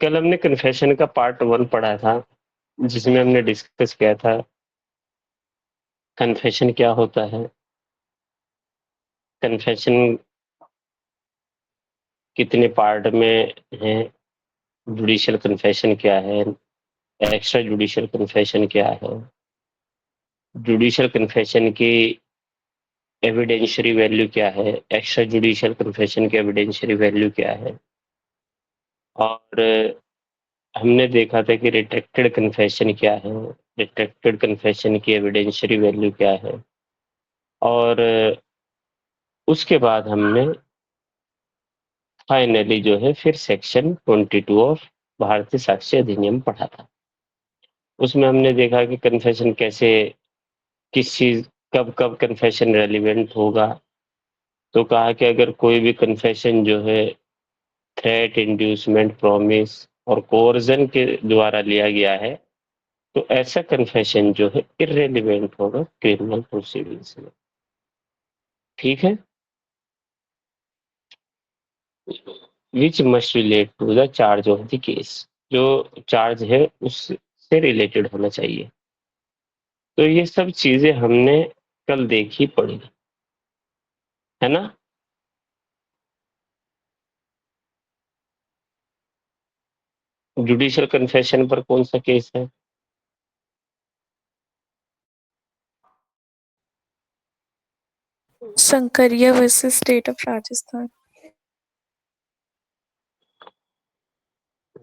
कल हमने कन्फेशन का पार्ट 1 पढ़ा था, जिसमें हमने डिस्कस किया था कन्फेशन क्या होता है, कन्फेशन कितने पार्ट में है, जुडिशियल कन्फेशन क्या है, एक्स्ट्रा जुडिशियल कन्फेशन क्या है, जुडिशियल कन्फेशन की एविडेंशियरी वैल्यू क्या है, एक्स्ट्रा जुडिशियल कन्फेशन की एविडेंशियरी वैल्यू क्या है, और हमने देखा था कि रिट्रैक्टेड कन्फेशन क्या है, रिट्रैक्टेड कन्फेशन की एविडेंशियरी वैल्यू क्या है, और उसके बाद हमने फाइनली जो है फिर सेक्शन 22 ऑफ भारतीय साक्ष्य अधिनियम पढ़ा था। उसमें हमने देखा कि कन्फेशन कैसे, किस चीज, कब कब कन्फेशन रेलिवेंट होगा। तो कहा कि अगर कोई भी कन्फेशन जो है थ्रेट, इंड्यूसमेंट, प्रॉमिस और कोर्जन के द्वारा लिया गया है, तो ऐसा कन्फेशन जो है इर्रेलिवेंट होगा क्रिमिनल प्रोसीडिंग्स में। ठीक है, which must relate to the charge of the case, जो चार्ज है उससे रिलेटेड होना चाहिए। तो ये सब चीजें हमने कल देखी पढ़ी, है ना। जुडिशियल कन्फेशन पर कौन सा केस है? Sankaria versus State of Rajasthan.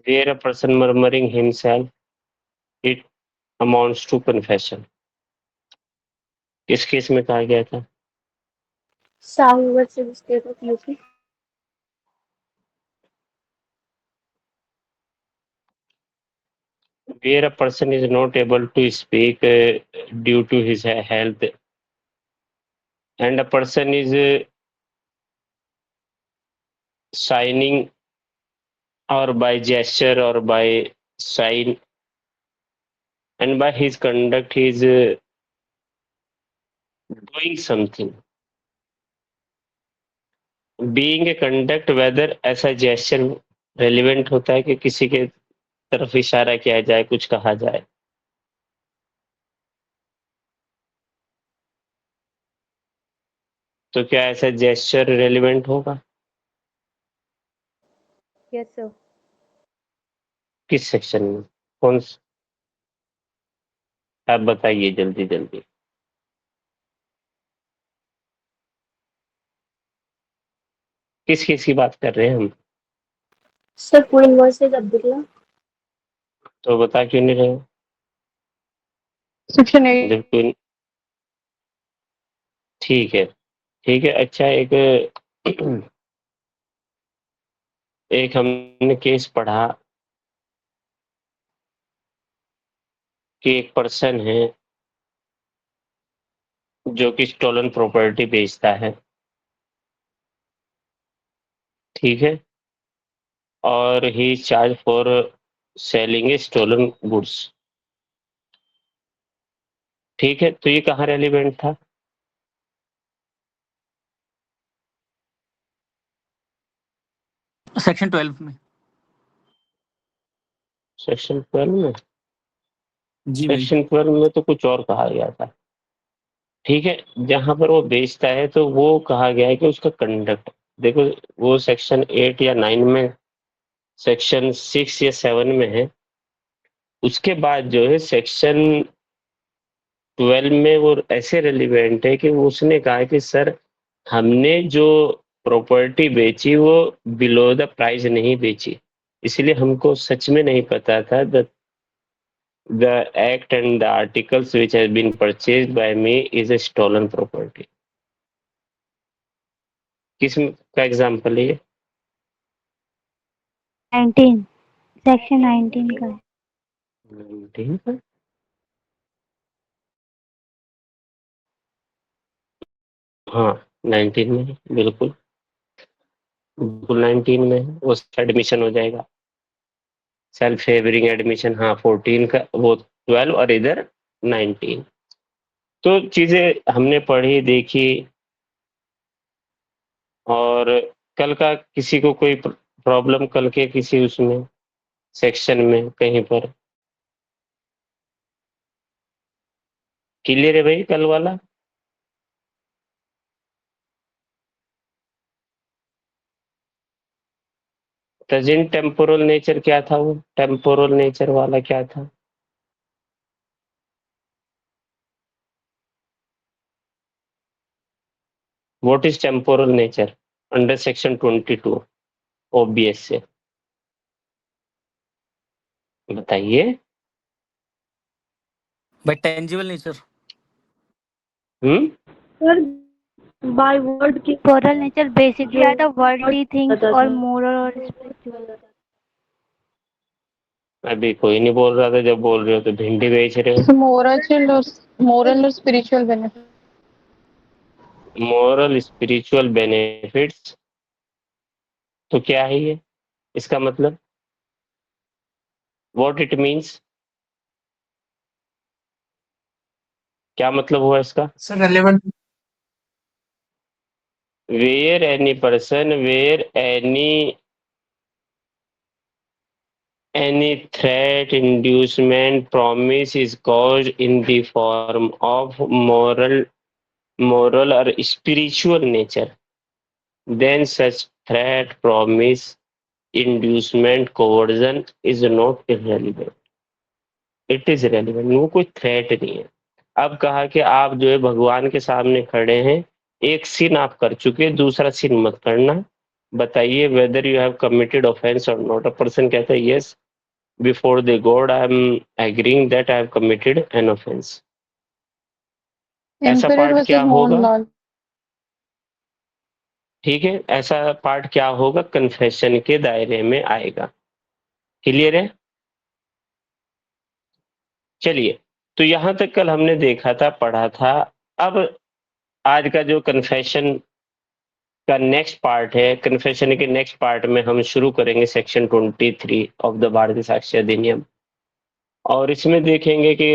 Where a person murmuring himself, it amounts to confession. किस केस में कहा गया था? Sahu versus State of UP. Where a person is not able to speak due to his health, and a person is signing or by gesture or by sign, and by his conduct he is doing something. Being a conduct, whether ऐसा gesture relevant होता है कि किसी के तरफ इशारा किया जाए, कुछ कहा जाए। तो क्या ऐसा जेस्चर रेलिवेंट होगा? Yes, sir. किस सेक्शन में, कौन आप बताइए जल्दी जल्दी। किस किस की बात कर रहे हैं हम? Sir, Queen versus Abdullah. तो बता क्यों नहीं रहे? Section 8. जब कोई, ठीक है ठीक है, अच्छा, एक हमने केस पढ़ा कि एक पर्सन है जो कि स्टोलन प्रॉपर्टी बेचता है, ठीक है, और ही charge for selling a stolen goods. ठीक है, तो ये कहाँ रेलिवेंट था? सेक्शन 12 में। सेक्शन 12 में? जी भाई। सेक्शन 12 में तो कुछ और कहा गया था। ठीक है, जहां पर वो बेचता है तो वो कहा गया है कि उसका कंडक्ट, देखो वो सेक्शन 8 या 9 में, सेक्शन 6 या 7 में है। उसके बाद जो है सेक्शन 12 में वो ऐसे रेलिवेंट है कि वो उसने कहा कि सर, हमने जो प्रॉपर्टी बेची वो बिलो द प्राइस नहीं बेची, इसलिए हमको सच में नहीं पता था the act and the articles which has been purchased by me is a stolen property। किस का एग्जाम्पल है ये? 19. Section 19 का। 19 का? हाँ, 19 में है, बिल्कुल बिल्कुल 19 में है, वो एडमिशन हो जाएगा, सेल्फ फेवरिंग एडमिशन। हाँ, 14 का, वो 12 और इधर 19। तो चीजें हमने पढ़ी देखी, और कल का किसी को कोई प्रॉब्लम कल के किसी उसमें? सेक्शन में कहीं पर? क्लियर है भाई कल वाला? प्रेजेंट टेम्पोरल नेचर क्या था? वो टेम्पोरल नेचर वाला क्या था? What is temporal nature under section 22 OBS से? बताइए। By tangible nature. Sir, by word की Temporal nature basically are the worldly things बताता or था। moral or spiritual. अभी कोई नहीं बोल रहा था, जब बोल रहे हो तो भिंडी बेच रहे हो। moral और spiritual benefit. Moral spiritual benefits तो क्या है ये? इसका मतलब व्हाट इट मीन्स? क्या मतलब हुआ इसका? Sir, relevant. Where any person, where any threat, inducement, promise is caused in the form of moral or spiritual nature, then such threat, promise, inducement, coercion is not irrelevant. It is relevant. वो कोई threat नहीं है। अब कहा कि आप जो है भगवान के सामने खड़े हैं, एक सीन आप कर चुके, दूसरा सीन मत करना, बताइए whether you have committed offence और नॉट। अ पर्सन कहता है yes, before the God I am agreeing that I have committed an offence. ऐसा Emperor पार्ट क्या versus होगा? Mohanlal. ठीक है, ऐसा पार्ट क्या होगा? कन्फेशन के दायरे में आएगा। क्लियर है? चलिए, तो यहां तक कल हमने देखा था, पढ़ा था। अब आज का जो कन्फेशन का नेक्स्ट पार्ट है, कन्फेशन के नेक्स्ट पार्ट में हम शुरू करेंगे सेक्शन 23 ऑफ द भारतीय साक्ष्य अधिनियम, और इसमें देखेंगे कि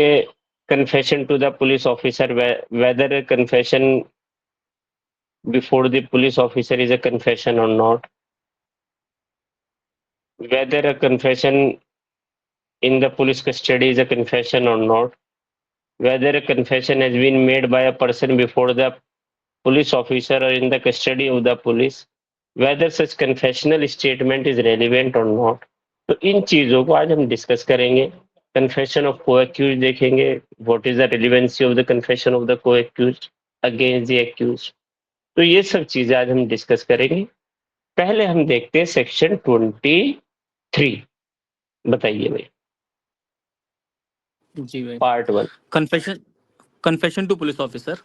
confession to the police officer, whether confession before the police officer is a confession और not, whether a confession in the police custody is a confession or not, whether a confession has been made by a person before the police officer or in the custody of the police, whether such confessional statement is relevant or not। तो इन चीजों को आज हम discuss करेंगे। Confession of को accused देखेंगे, what is the relevancy of the confession of the co accused against the accused. तो ये सब चीजें आज हम डिस्कस करेंगे। पहले हम देखते हैं सेक्शन 23। बताइए भाई, जी भाई। Part 1। Confession to police officer.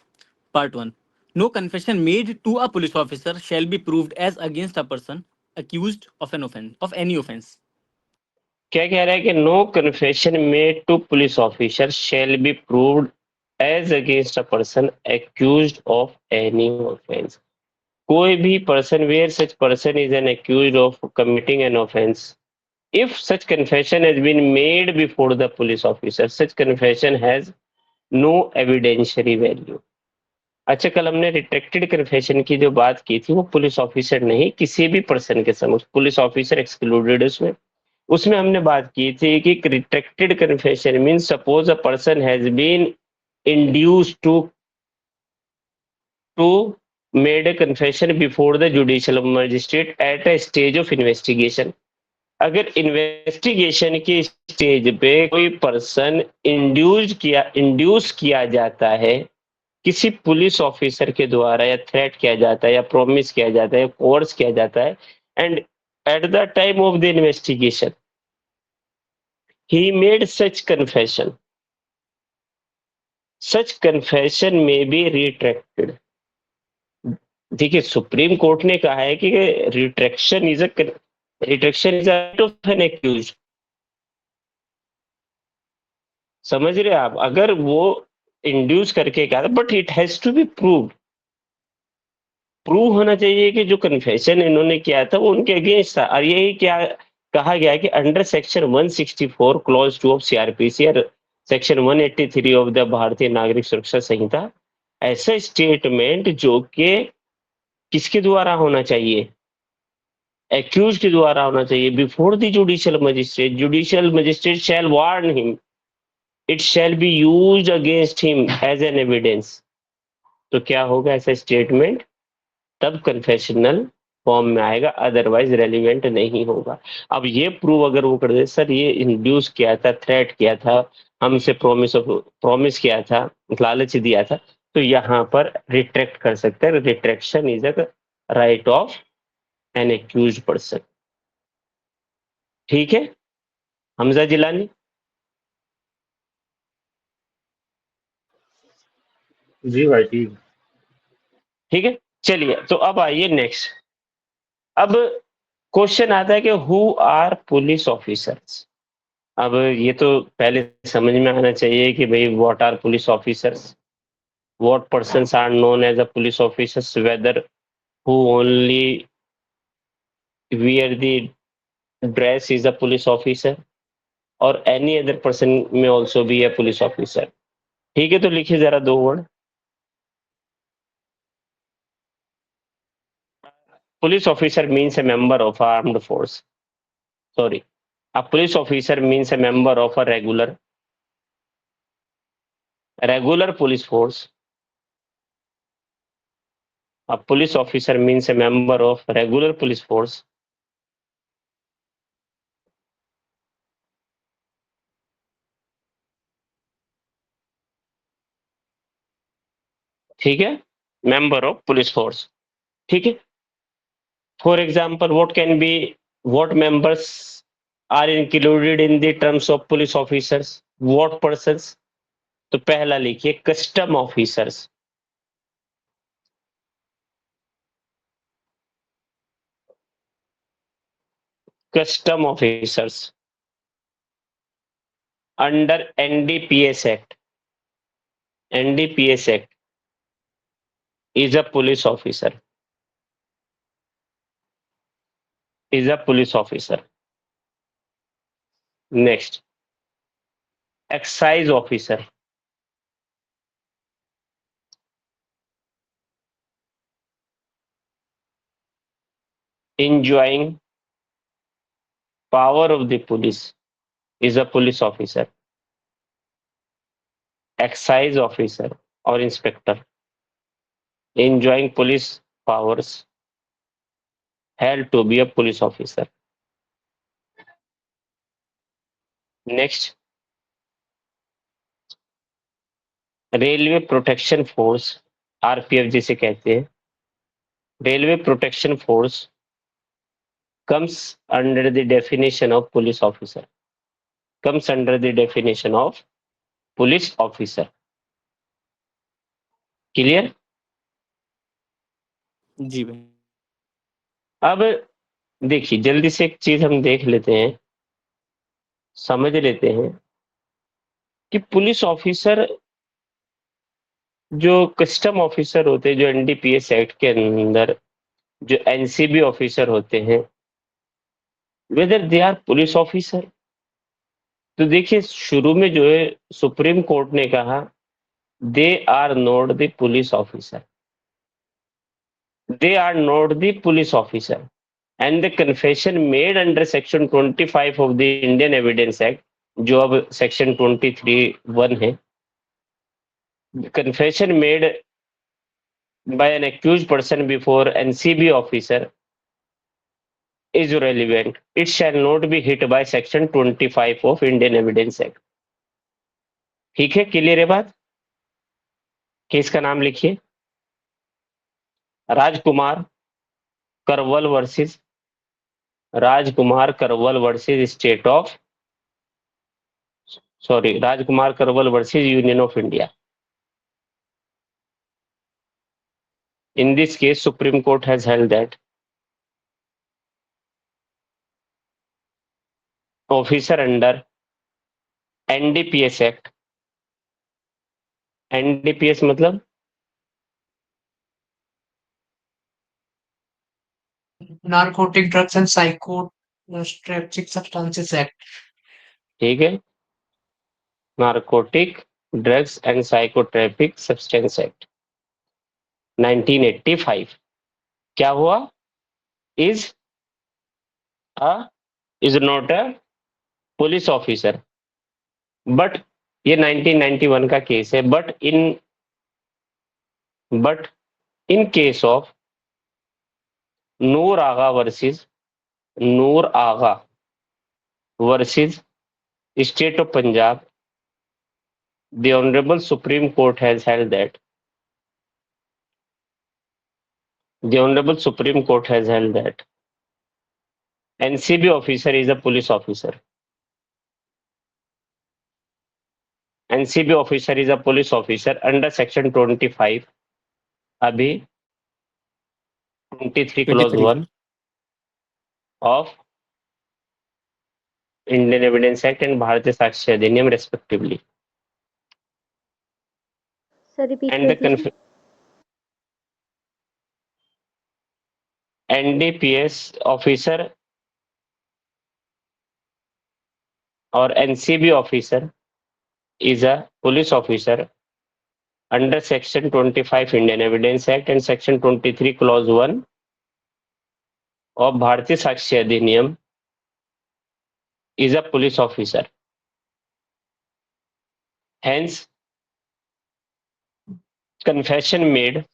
Part 1. No confession made to a police officer shall be proved as against a person accused of an offense, of any offense. क्या कह रहा है कि no confession made to police officer shall be proved as against a person accused of any offence. कोई भी person where such person is an accused of committing an offence, if such confession has been made before the police officer, such confession has no evidentiary value। अच्छा, कल हमने retracted confession की जो बात की थी, वो पुलिस ऑफिसर नहीं, किसी भी पर्सन के समक्ष, पुलिस ऑफिसर एक्सक्लूडेड उसमें। उसमें हमने बात की थी कि retracted confession means suppose a person has been induced to made a confession before the judicial magistrate at a stage of investigation. अगर इन्वेस्टिगेशन की स्टेज पे कोई पर्सन इंड्यूस किया जाता है किसी पुलिस ऑफिसर के द्वारा, या थ्रेट किया जाता है, या प्रोमिस किया जाता है, या कोर्स किया जाता है, and at the time of the investigation he made such confession, such confession may be retracted। देखिए, सुप्रीम कोर्ट ने कहा है कि retraction is a right of an accuse. समझ रहे आप? अगर वो इंड्यूस करके कहा, but it has to be prove होना चाहिए कि जो कन्फेशन इन्होंने किया था वो उनके अगेंस्ट था। और यही क्या कहा गया कि under section 164 clause 2 of CrPC और सेक्शन 183 ऑफ द भारतीय नागरिक सुरक्षा संहिता, ऐसा स्टेटमेंट जो कि किसके द्वारा होना चाहिए? एक्यूज के द्वारा होना चाहिए before the judicial magistrate shall warn him, it shall be used against him as an evidence. तो क्या होगा ऐसा स्टेटमेंट? तब कन्फेशनल फॉर्म में आएगा, अदरवाइज रेलिवेंट नहीं होगा। अब ये प्रूव अगर वो कर दे सर ये इंड्यूस किया था, थ्रेट किया था, हमसे प्रॉमिस किया था, लालच दिया था, तो यहाँ पर रिट्रैक्ट कर सकते हैं। Retraction is a right of an accuse person. ठीक है हमजा जिलानी? जी भाई ठीक। ठीक है चलिए, तो अब आइए नेक्स्ट। अब क्वेश्चन आता है कि हु आर पुलिस ऑफिसर्स। अब ये तो पहले समझ में आना चाहिए कि भाई what are police officers, what persons are known as a police officers, whether who only wear the dress is a police officer or any other person may also be a police officer। ठीक है तो लिखिए जरा दो word. Police officer means a member of armed force, sorry, a police officer means a member of a regular police force। A police officer means a member of regular police force। ठीक है, member of police force। ठीक है, for example what members are included in the terms of police officers, what persons? तो पहला लिखिए custom officers. Custom officers under NDPS act, NDPS act is a police officer, is a police officer। next, excise officer, enjoying power of the police is a police officer। excise officer or inspector enjoying police powers held to be a police officer। next, railway protection force, RPF जिसे कहते हैं, railway protection force comes under the definition of police officer, comes under the definition of police officer। Clear? जी भाई। अब देखिए जल्दी से एक चीज हम देख लेते हैं, समझ लेते हैं कि पुलिस ऑफिसर जो कस्टम ऑफिसर होते हैं, जो एनडीपीएस एक्ट के अंदर जो एनसीबी ऑफिसर होते हैं, whether they are police officer. तो देखिए शुरू में जो है सुप्रीम कोर्ट ने कहा they are not the police officer, they are not the police officer and the confession made under section 25 of the Indian evidence Act, जो अब सेक्शन 23(1) है, confession made by an accused person before NCB officer is relevant, it shall not be hit by section 25 of Indian Evidence Act। ठीक है clear है बात? Case का नाम लिखिए, राजकुमार करवल वर्सेस, राजकुमार करवल वर्सेस स्टेट ऑफ, सॉरी राजकुमार करवल versus union of India. In this case, Supreme Court has held that officer under NDPS Act, NDPS मतलब Narcotic Drugs and Psychotropic Substances Act। ठीक है, narcotic drugs and psychotropic substance act 1985। क्या हुआ? Is is not a police officer. But ये 1991 का case है. But in case of Noor Aga versus state of Punjab, the Honorable Supreme Court has held that NCB officer is a police officer. NCB officer is a police officer under section 25, अभी 23 clause 1 of Indian Evidence Act and Bharatiya Sakshi Adhiniyam respectively. Sir, repeat And the please. NDPS officer or NCB officer is a police officer under section 25 Indian Evidence Act and section 23 clause 1 of Bharatiya Sakshi Adhiniyam is a police officer. Hence, confession made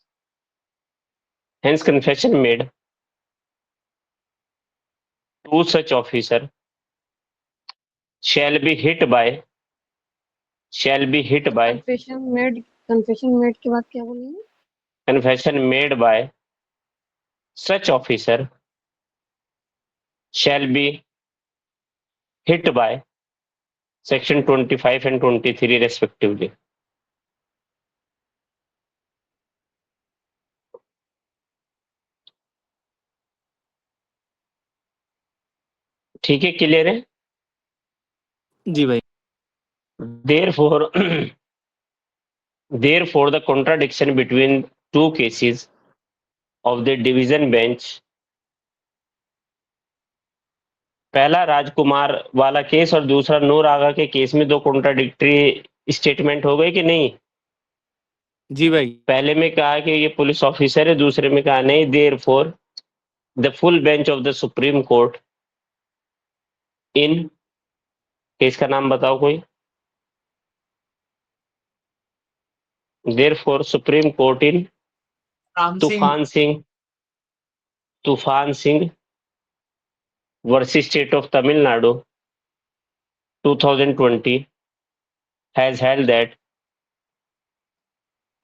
to such officer shall be hit by Confession made के बाद क्या बोलेंगे? confession made by such officer shall be hit by section 25 and 23 respectively. ठीक है, clear है? जी भाई. Therefore, the contradiction between two cases of the division bench, पहला राजकुमार वाला केस और दूसरा नूर आगा के केस में दो कॉन्ट्राडिक्टरी स्टेटमेंट हो गए कि नहीं? जी भाई. पहले में कहा कि ये पुलिस ऑफिसर है, दूसरे में कहा नहीं. Therefore, the full bench of the Supreme Court in case का नाम बताओ कोई. Therefore, Supreme Court in Ram Singh. Tufan Singh versus State of Tamil Nadu 2020 has held that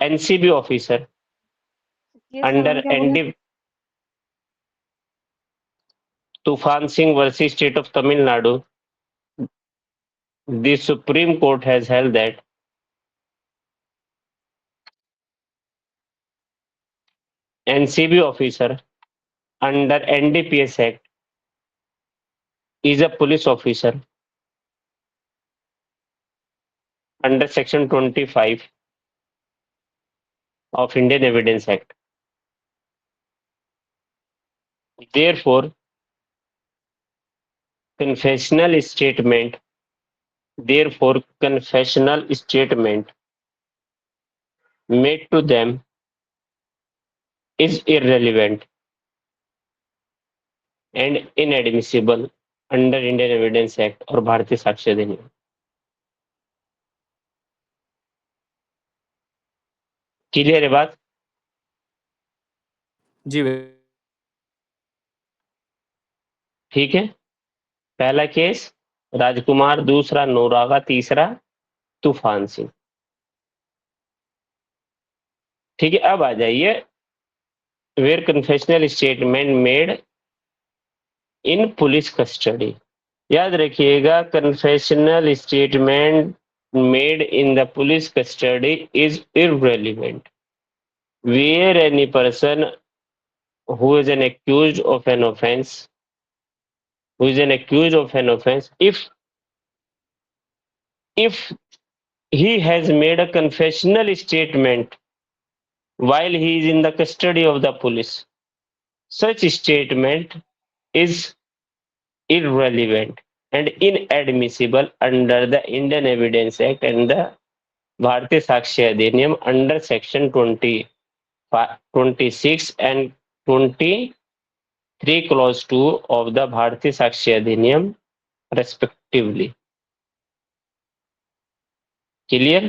NCB officer under ND Tufan Singh versus State of Tamil Nadu, the Supreme Court has held that NCB officer under NDPS Act is a police officer under section 25 of Indian Evidence Act. Therefore, confessional statement made to them is irrelevant and inadmissible under Indian Evidence Act और भारतीय साक्ष्य अधिनियम. Clear है बात? जी भाई. ठीक है. पहला केस राजकुमार, दूसरा नूरागा, तीसरा तूफान सिंह. ठीक है. अब आ जाइए where confessional statement made in police custody. याद रखिएगा, confessional statement made in the police custody is irrelevant where any person who is an accused of an offense if he has made a confessional statement while he is in the custody of the police, such statement is irrelevant and inadmissible under the Indian Evidence Act and the Bharatiya Sakshi Adhiniyam under section 26 and 27 3 clause 2 of the भारतीय साक्ष्य अधिनियम respectively. Clear?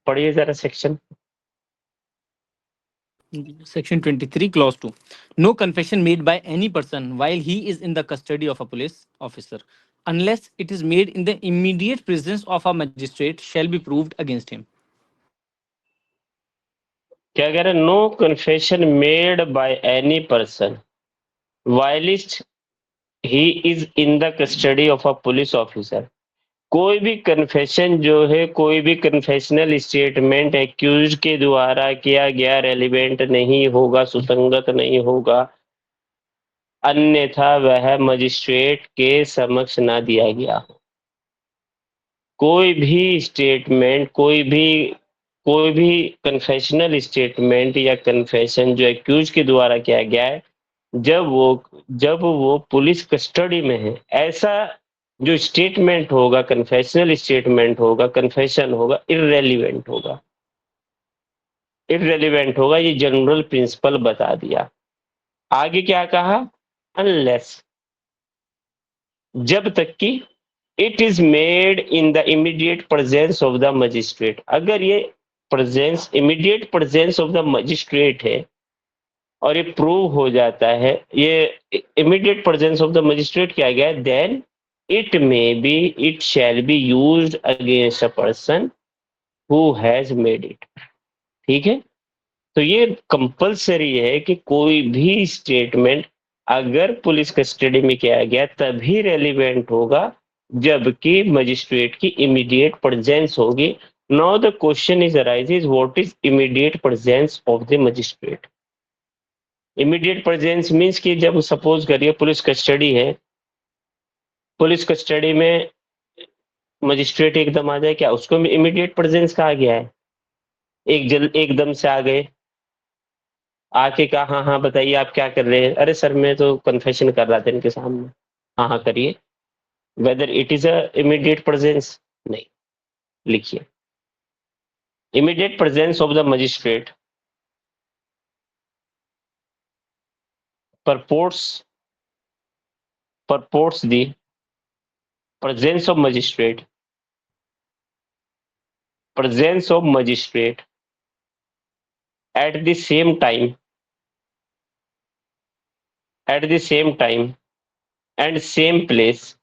पढ़िए जरा section. Section 23, Clause 2. No confession made by any person while he is in the custody of a police officer, unless it is made in the immediate presence of a magistrate, shall be proved against him. क्या कह रहे? No confession made by any person whilst he is in the custody of a police officer. कोई भी confession जो है, कोई भी confessional statement accused के द्वारा किया गया रेलिवेंट नहीं होगा, सुसंगत नहीं होगा, अन्यथा वह मजिस्ट्रेट के समक्ष ना दिया गया हो. कोई भी स्टेटमेंट, कोई भी कन्फेशनल स्टेटमेंट या कन्फेशन जो एक्यूज के द्वारा किया गया है, जब वो पुलिस कस्टडी में है, ऐसा जो स्टेटमेंट होगा, कन्फेशनल स्टेटमेंट होगा, कन्फेशन होगा, इररेलेवेंट होगा. ये जनरल प्रिंसिपल बता दिया. आगे क्या कहा? अनलेस, जब तक कि it is made in the immediate presence of the magistrate. अगर ये presence, immediate presence of the magistrate है और ये प्रूव हो जाता है, ये immediate presence of the magistrate किया गया, then it shall be used against a person who has made it. ठीक है? तो ये कंपलसरी है कि कोई भी स्टेटमेंट अगर पुलिस कस्टडी में किया गया तभी रेलिवेंट होगा, जबकि मजिस्ट्रेट की इमीडिएट प्रेजेंस होगी. Now the question is arises, what is immediate presence of the magistrate? Immediate presence means कि जब सपोज करिए पुलिस कस्टडी है, पुलिस कस्टडी में मजिस्ट्रेट एकदम आ जाए, क्या उसको इमीडिएट प्रेजेंस कहा गया है? एकदम से आ गए, आके कहा हाँ हाँ बताइए आप क्या कर रहे हैं? अरे सर मैं तो कन्फेशन कर रहा था इनके सामने. हाँ हाँ करिए. Whether it is a immediate presence? नहीं. लिखिए, immediate presence of the magistrate purports the presence of magistrate at the same time and same place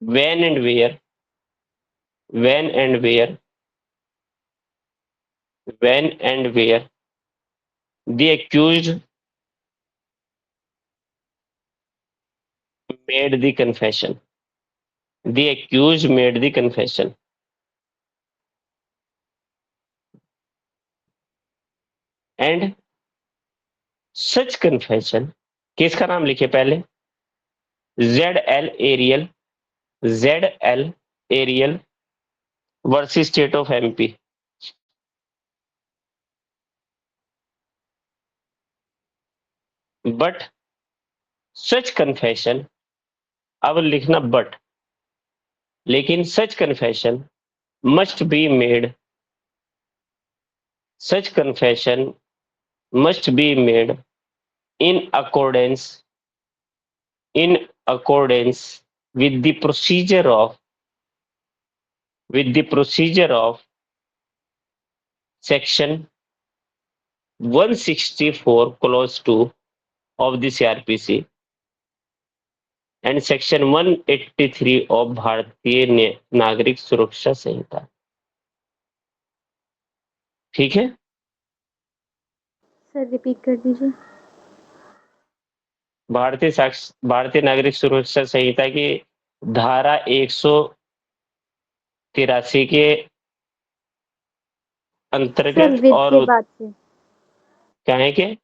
when and where the accused made the confession. And such confession, किसका नाम लिखे पहले? ZL Ariel versus State of MP. But such confession, अब लिखना but, लेकिन such confession must be made in accordance with the procedure of section 164 clause 2 of the CRPC and section 183 of भारतीय नागरिक सुरक्षा संहिता. ठीक है? सर रिपीट कर दीजिए. भारतीय नागरिक सुरक्षा संहिता की धारा 183 के अंतर्गत और के बाद से कहें के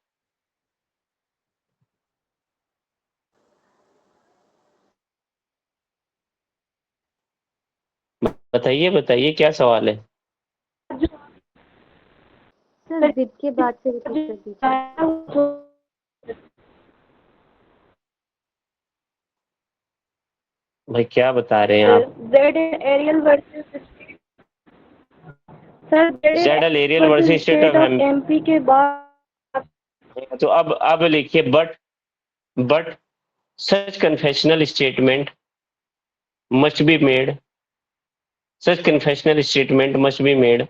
बताइए क्या सवाल है? सर विद के बाद से रिपीट कर दीजिए. भाई क्या बता रहे हैं आप? ZL Ariel versus sir ZL Ariel versus state of MP के बाद तो अब लिखिए but such confessional statement must be made such confessional statement must be made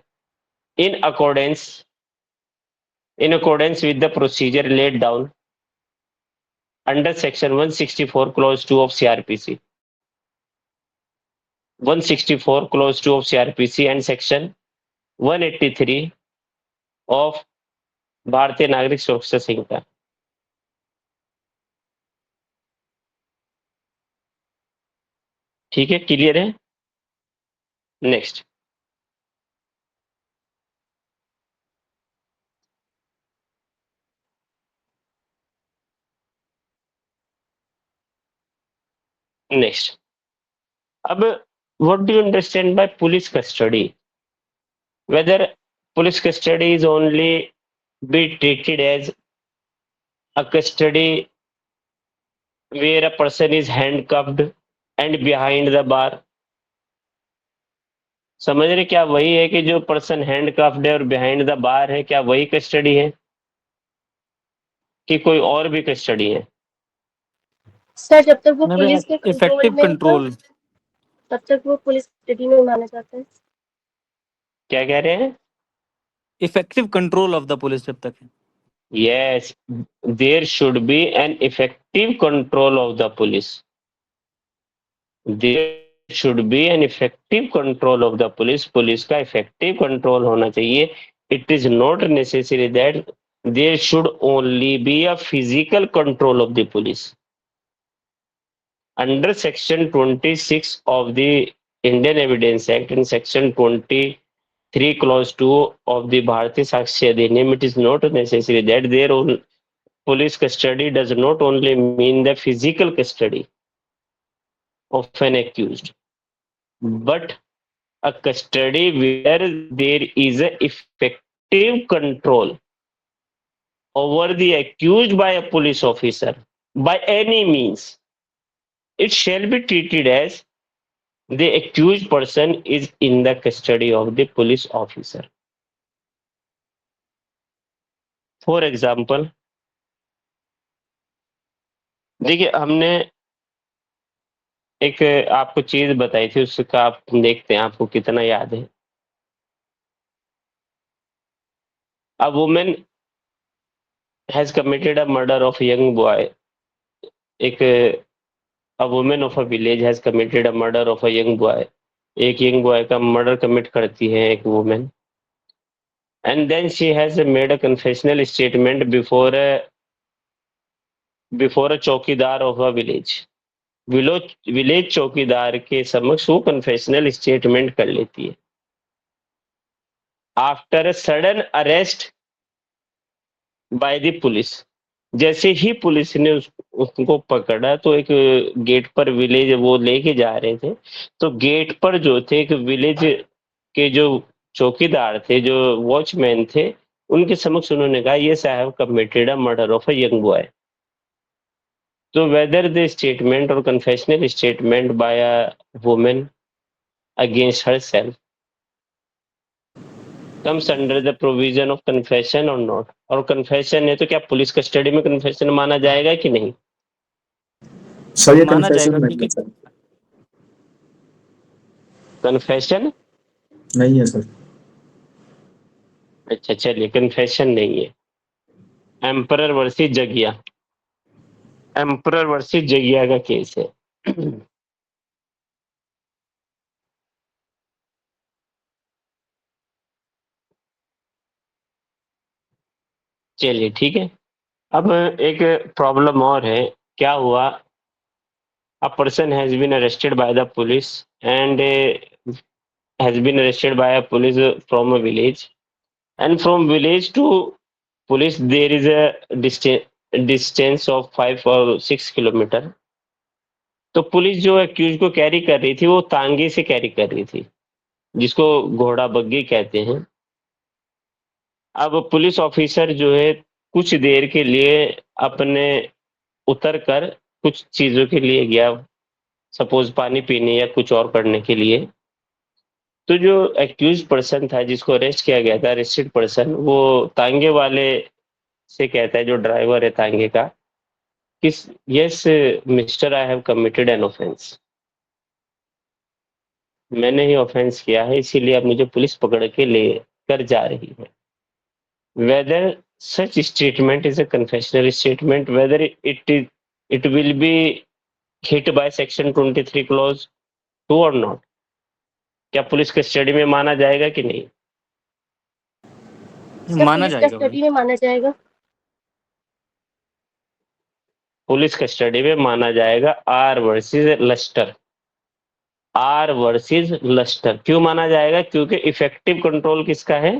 in accordance with the procedure laid down under section 164 clause 2 of CRPC 164 clause 2 of CRPC and section 183 of भारतीय नागरिक सुरक्षा संहिता। ठीक है, clear है? Next, अब what do you understand by police custody? Whether police custody is only be treated as a custody where a person is handcuffed and behind the bar? समझ रहे, क्या वही है कि जो पर्सन हैंडकफ्ड है और बिहाइंड द बार है, क्या वही कस्टडी है कि कोई और भी कस्टडी है? सर जब तक वो पुलिस के इफेक्टिव कंट्रोल में कंट्रोल, तब तक वो पुलिस कस्टडी में माना जाता है। क्या कह रहे हैं? Effective control of the police जब तक है। Yes, there should be an effective control of the police. There should be an effective control of the police. Police का effective control होना चाहिए. It is not necessary that there should only be a physical control of the police. Under section 26 of the Indian Evidence Act and section 23 clause 2 of the Bharatiya Sakshi Adhiniyam, it is not necessary that their own police custody does not only mean the physical custody of an accused, but a custody where there is a effective control over the accused by a police officer by any means. It shall be treated as the accused person is in the custody of the police officer. For example, देखिए हमने एक आपको चीज बताई थी, उसका आप देखते हैं आपको कितना याद है। A woman has committed a murder of a young boy. A woman of a village has committed a murder of a young boy. एक यंग बॉय का मर्डर कमिट करती है एक women, and then she has made a confessional statement before a chowkidar of a village. Village चौकीदार के समक्ष वो confessional statement कर लेती है। After a sudden arrest bye the police, जैसे ही पुलिस ने उसको पकड़ा तो एक गेट पर विलेज वो लेके जा रहे थे, तो गेट पर जो थे एक विलेज के जो चौकीदार थे, जो वॉचमैन थे, उनके समक्ष उन्होंने कहा ये साहब committed a murder of a young boy. तो वेदर द स्टेटमेंट और confessional statement by a woman against herself comes under the provision of confession or not? और कन्फेशन है तो क्या पुलिस कस्टडी में कन्फेशन माना जाएगा कि नहीं? सर ये माना कन्फेशन जाएगा, नहीं है सर। कन्फेशन नहीं है सर। अच्छा चलिए, कन्फेशन नहीं है। एम्परर वर्सेस जगिया, एम्परर वर्सेस जगिया का केस है। चलिए ठीक है, अब एक प्रॉब्लम और है। क्या हुआ? A person has been arrested by the police and has been arrested by a police from a village, and from village to police there is a distance of 5 or 6 kilometre. तो police जो accused को carry कर रही थी वो तांगे से carry कर रही थी, जिसको घोड़ा बग्गी कहते हैं। अब पुलिस ऑफिसर जो है कुछ देर के लिए अपने उतर कर कुछ चीजों के लिए गया, सपोज पानी पीने या कुछ और करने के लिए, तो जो एक्यूज पर्सन था जिसको अरेस्ट किया गया था, अरेस्टेड पर्सन, वो तांगे वाले से कहता है, जो ड्राइवर है तांगे का, कि yes mister, I have committed an offence, मैंने ही ऑफेंस किया है, इसीलिए अब मुझे पुलिस पकड़ के ले कर जा रही है। whether such statement is a confessional statement, whether it will be hit by section 23 clause 2 or not, क्या पुलिस कस्टडी में माना जाएगा कि नहीं? क्या माना पुलिस जाएगा कस्टडी भाई। में माना जाएगा? पुलिस कस्टडी में माना जाएगा। R versus Lester, R versus Lester क्यों माना जाएगा? क्योंकि इफेक्टिव कंट्रोल किसका है?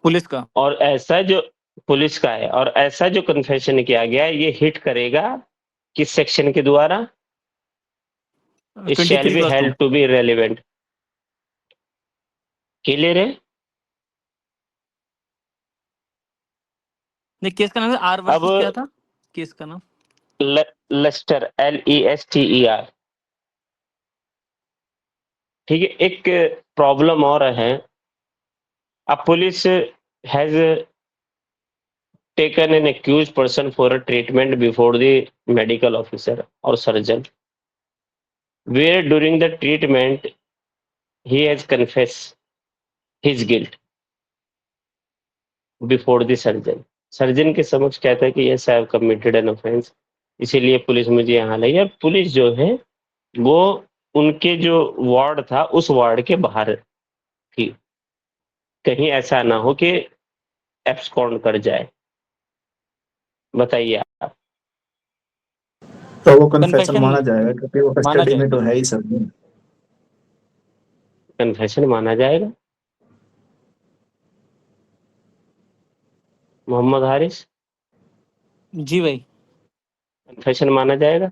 पुलिस का। और ऐसा जो पुलिस का है, और ऐसा जो कन्फेशन किया गया है, ये हिट करेगा किस सेक्शन के द्वारा? It shall 23 B clause 2। Held to be relevant. Clear है? नहीं, केस का नाम आर अब वर्सेस क्या था केस का नाम? Lester, LESTER। ठीक है, एक प्रॉब्लम और है। अब police has taken an accused person for a treatment before the medical officer or surgeon, where during the treatment he has confessed his guilt before the surgeon. Surgeon के समक्ष कहता है कि yes I have committed an offence, इसीलिए police मुझे यहाँ लाई। और police जो है वो उनके जो वार्ड था उस वार्ड के बाहर थी, कहीं ऐसा ना हो कि एब्सकॉन्ड कर जाए। बताइए आप। तो वो कन्फेशन Confession माना जाएगा क्योंकि वो माना कस्टडी में जाएगा। तो है ही सर। कन्फेशन माना जाएगा। मोहम्मद हारिस, जी भाई। कन्फेशन माना जाएगा?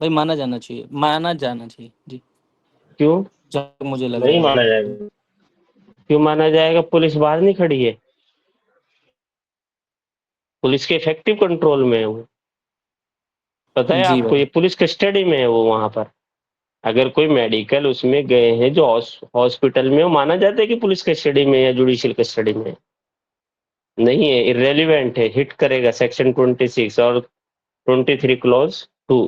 भाई माना जाना चाहिए, माना जाना चाहिए जी, क्यों जहाँ तक मुझे लग नहीं रहा है। माना जाएगा? क्यों माना जाएगा? पुलिस बाहर नहीं खड़ी है, पुलिस के इफेक्टिव कंट्रोल में है वो। पता है जी आपको, भाई। ये पुलिस कस्टडी में है वो वहां पर। अगर कोई मेडिकल उसमें गए हैं जो हॉस्पिटल में, वो माना जाता है कि पुलिस कस्टडी में या जुडिशियल कस्टडी में है? नहीं है, इरेलीवेंट है, हिट करेगा सेक्शन 26 और 23 क्लॉज 2।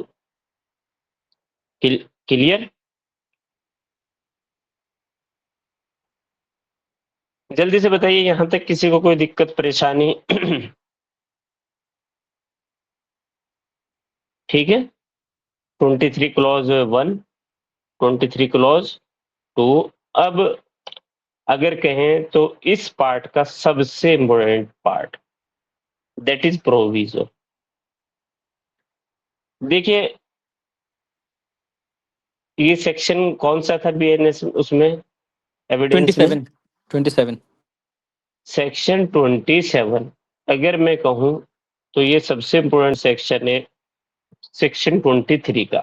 क्लियर? जल्दी से बताइए, यहां तक किसी को कोई दिक्कत परेशानी? ठीक है, 23 क्लॉज 1, 23 क्लॉज 2। अब अगर कहें तो इस पार्ट का सबसे important part, that is proviso. देखिए, ये सेक्शन कौन सा था BNS उसमें, एविडेंस में? 27। सेक्शन 27। अगर मैं कहूं तो ये सबसे इम्पोर्टेंट सेक्शन है सेक्शन 23 का।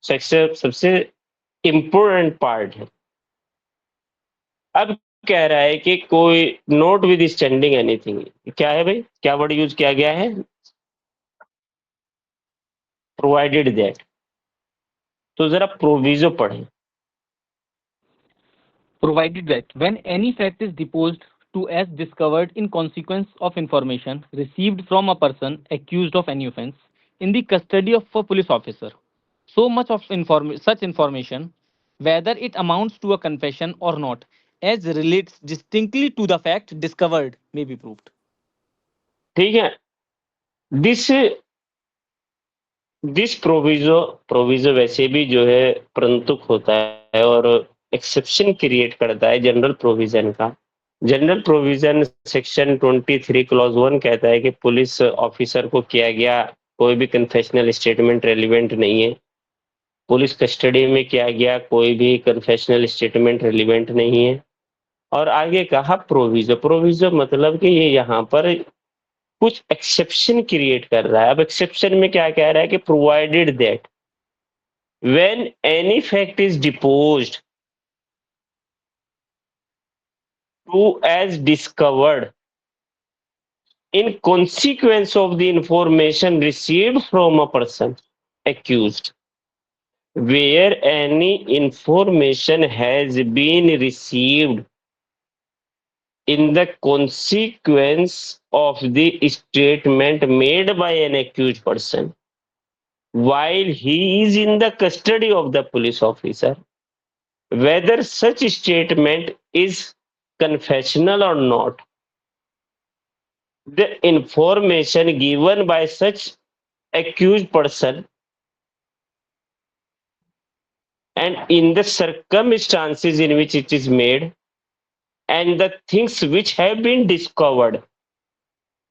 सेक्शन सबसे इम्पोर्टेंट पार्ट है। अब कह रहा है कि कोई नोट विद स्टैंडिंग एनीथिंग, क्या है भाई? क्या वर्ड यूज किया गया है? Provided that. तो जरा प्रोविजो पढ़ें। Provided that when any fact is deposed to as discovered in consequence of information received from a person accused of any offence in the custody of a police officer, so much of such information, whether it amounts to a confession or not, as relates distinctly to the fact discovered, may be proved. ठीक है, this proviso वैसे भी जो है परंतुक होता है और exception create करता है जनरल प्रोविजन का। जनरल प्रोविजन सेक्शन 23 क्लॉज 1 कहता है कि पुलिस ऑफिसर को किया गया कोई भी कन्फेशनल स्टेटमेंट रेलिवेंट नहीं है। पुलिस कस्टडी में किया गया कोई भी कन्फेशनल स्टेटमेंट रेलिवेंट नहीं है। और आगे कहा प्रोविजो मतलब कि ये यहाँ पर कुछ एक्सेप्शन क्रिएट कर रहा है। अब एक्सेप्शन में क्या कह रहा है कि provided that when any fact is deposed to as discovered in consequence of the information received from a person accused, where any information has been received in the consequence of the statement made by an accused person while he is in the custody of the police officer, whether such statement is confessional or not. The information given by such accused person and in the circumstances in which it is made and the things which have been discovered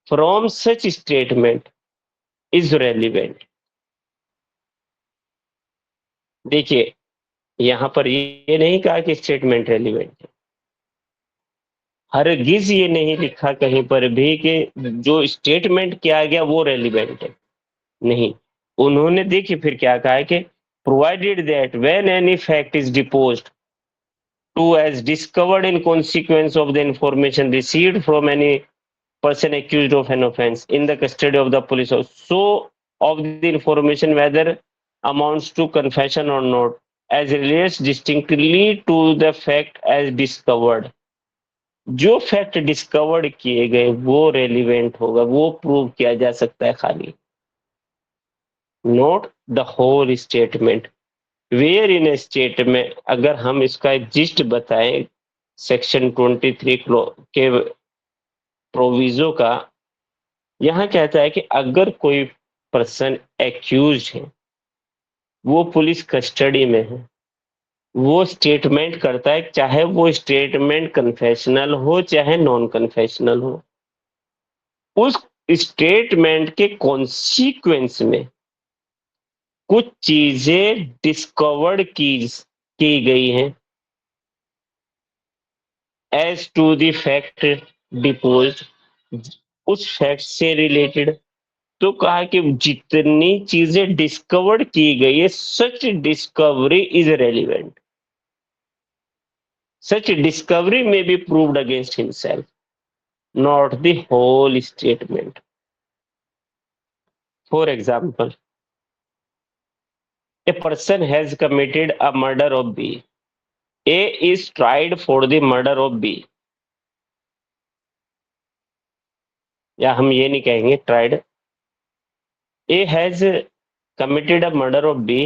from such statement is relevant. देखिए, यहां पर ये नहीं कहा कि statement relevant है, हरगिज ये नहीं लिखा कहीं पर भी कि जो स्टेटमेंट किया गया वो रेलिवेंट है, नहीं। उन्होंने देखिए फिर क्या कहा है कि provided that when any fact is deposed to as discovered in consequence of the information received from any person accused of an offense in the custody of the police, so of the information whether amounts to confession or not as relates distinctly to the fact as discovered. जो fact discovered किए गए वो relevant होगा, वो prove किया जा सकता है खाली, not the whole statement. Where in a statement, अगर हम इसका जिस्ट बताएं सेक्शन 23 के प्रोविजो का, यहां कहता है कि अगर कोई पर्सन एक्यूज है, वो पुलिस कस्टडी में है, वो स्टेटमेंट करता है, चाहे वो स्टेटमेंट कन्फेशनल हो चाहे नॉन कन्फेशनल हो, उस स्टेटमेंट के कॉन्सिक्वेंस में कुछ चीजें डिस्कवर्ड की गई हैं as to the fact deposed, उस फैक्ट से रिलेटेड। तो कहा कि जितनी चीजें डिस्कवर्ड की गई है, such discovery is relevant, such discovery में be proved against himself, not the whole statement. For example, a person has committed a murder of B. A is tried for the murder of B. या हम ये नहीं कहेंगे tried. A has committed a murder of B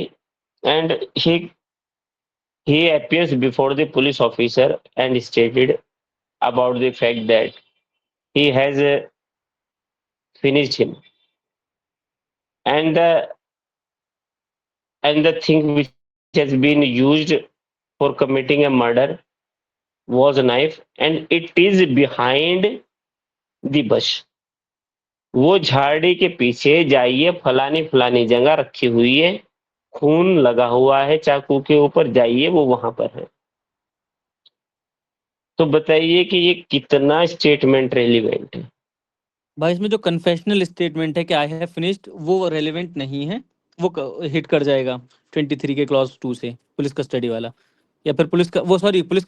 and he appears before the police officer and stated about the fact that he has finished him. And the thing which has been used for committing a murder was a knife and it is behind the bush. वो झाड़ी के पीछे जाइए, फलानी फलानी जगह रखी हुई है, खून लगा हुआ है चाकू के ऊपर, जाइए वो वहां पर है। तो बताइए कि ये कितना स्टेटमेंट रेलिवेंट है। भाई इसमें जो कन्फेशनल स्टेटमेंट है कि आई हैव फिनिश्ड, वो रेलेवेंट नहीं है, वो हिट कर जाएगा 23 के क्लॉज 2 से, पुलिस कस्टडी वाला, या फिर पुलिस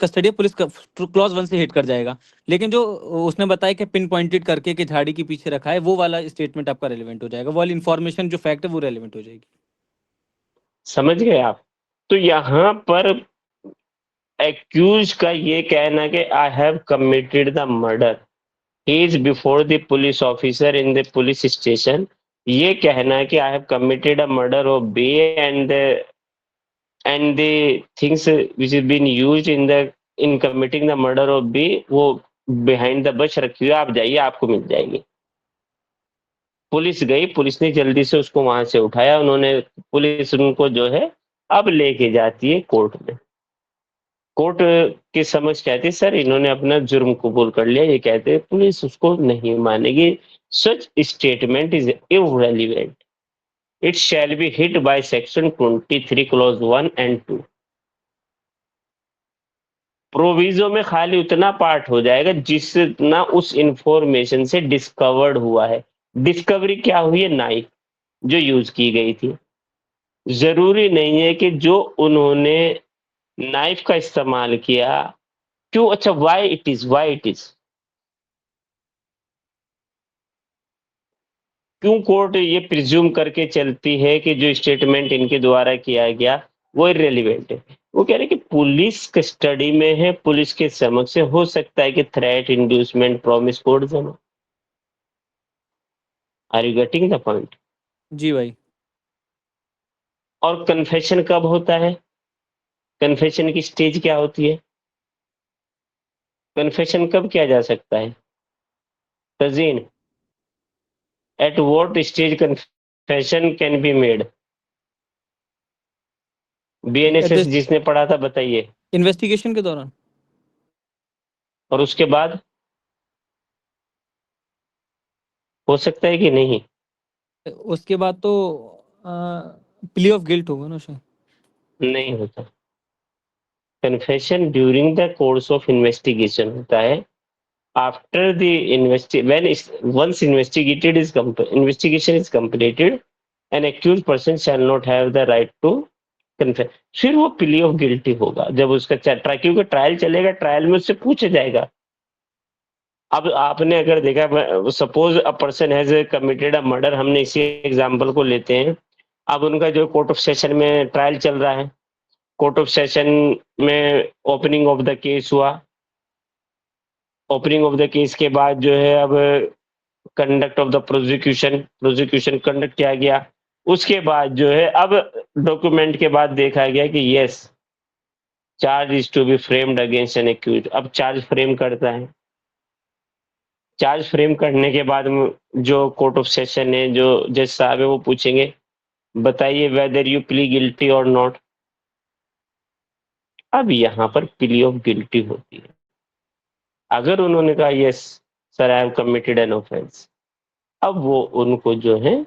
कस्टडी पुलिस क्लॉज 1 से हिट कर जाएगा। लेकिन जो उसने बताया कि पिन पॉइंटेड करके कि झाड़ी के पीछे रखा है, वो वाला स्टेटमेंट आपका रेलेवेंट हो जाएगा, वो वाली इन्फॉर्मेशन जो फैक्ट है वो रेलेवेंट हो जाएगी। समझ गए आप? तो यहाँ पर एक्यूज का ये कहना कि I have committed the murder, he is before the police officer in the police station, ये कहना है कि I have committed a murder of B and the things which is been used in committing the murder of B, वो behind the bush रखी हुई है, आप जाइए आपको मिल जाएगी। पुलिस गई, पुलिस ने जल्दी से उसको वहां से उठाया, उन्होंने पुलिस उनको जो है अब लेके जाती है कोर्ट में। कोर्ट के समझ कहते सर इन्होंने अपना जुर्म कबूल कर लिया, ये कहते पुलिस उसको नहीं मानेगी, such statement is irrelevant, it shall be hit by section 23 clause 1 and 2। Proviso में खाली उतना पार्ट हो जाएगा जितना उस इंफॉर्मेशन से डिस्कवर्ड हुआ है। डिस्कवरी क्या हुई है? नाइफ जो यूज की गई थी। जरूरी नहीं है कि जो उन्होंने नाइफ का इस्तेमाल किया, क्यों? अच्छा, वाई इट इज क्यों कोर्ट ये प्रिज्यूम करके चलती है कि जो स्टेटमेंट इनके द्वारा किया गया वो इररिलेवेंट है। वो कह रहे हैं कि पुलिस कस्टडी में है, पुलिस के समक्ष है, हो सकता है कि थ्रेट, इंड्यूसमेंट, प्रॉमिस, कोर्सन हो। Are you getting the point? जी भाई। और कन्फेशन कब होता है? कन्फेशन की स्टेज क्या होती है? कन्फेशन कब किया जा सकता है? तजीन, at what stage confession can be made? BNSS जिसने पढ़ा था बताइए। इन्वेस्टिगेशन के दौरान। और उसके बाद हो सकता है कि नहीं? उसके बाद तो प्ली ऑफ गिल्ट होगा ना शायद। नहीं होता। Confession during the course of investigation होता है। After the once investigation is completed, an accused person shall not have the right to confess. फिर वो प्ली ऑफ गिल्टी होगा जब उसका क्योंकि ट्रायल चलेगा, ट्रायल में उससे पूछा जाएगा। अब आपने अगर देखा, suppose a person has committed a murder, हमने इसी एग्जांपल को लेते हैं। अब उनका जो कोर्ट ऑफ सेशन में ट्रायल चल रहा है, कोर्ट ऑफ सेशन में ओपनिंग ऑफ द केस हुआ। ओपनिंग ऑफ द केस के बाद जो है अब conduct of the prosecution conduct किया गया। उसके बाद जो है अब डॉक्यूमेंट के बाद देखा गया कि yes, charge is to be framed against an accuse. अब चार्ज फ्रेम करता है। चार्ज फ्रेम करने के बाद जो कोर्ट ऑफ सेशन है, जो जज साहब है, वो पूछेंगे बताइए वेदर यू प्ली गिल्टी और नॉट। अब यहाँ पर प्ली ऑफ गिल्टी होती है। अगर उन्होंने कहा yes sir I have committed an offence, अब वो उनको जो है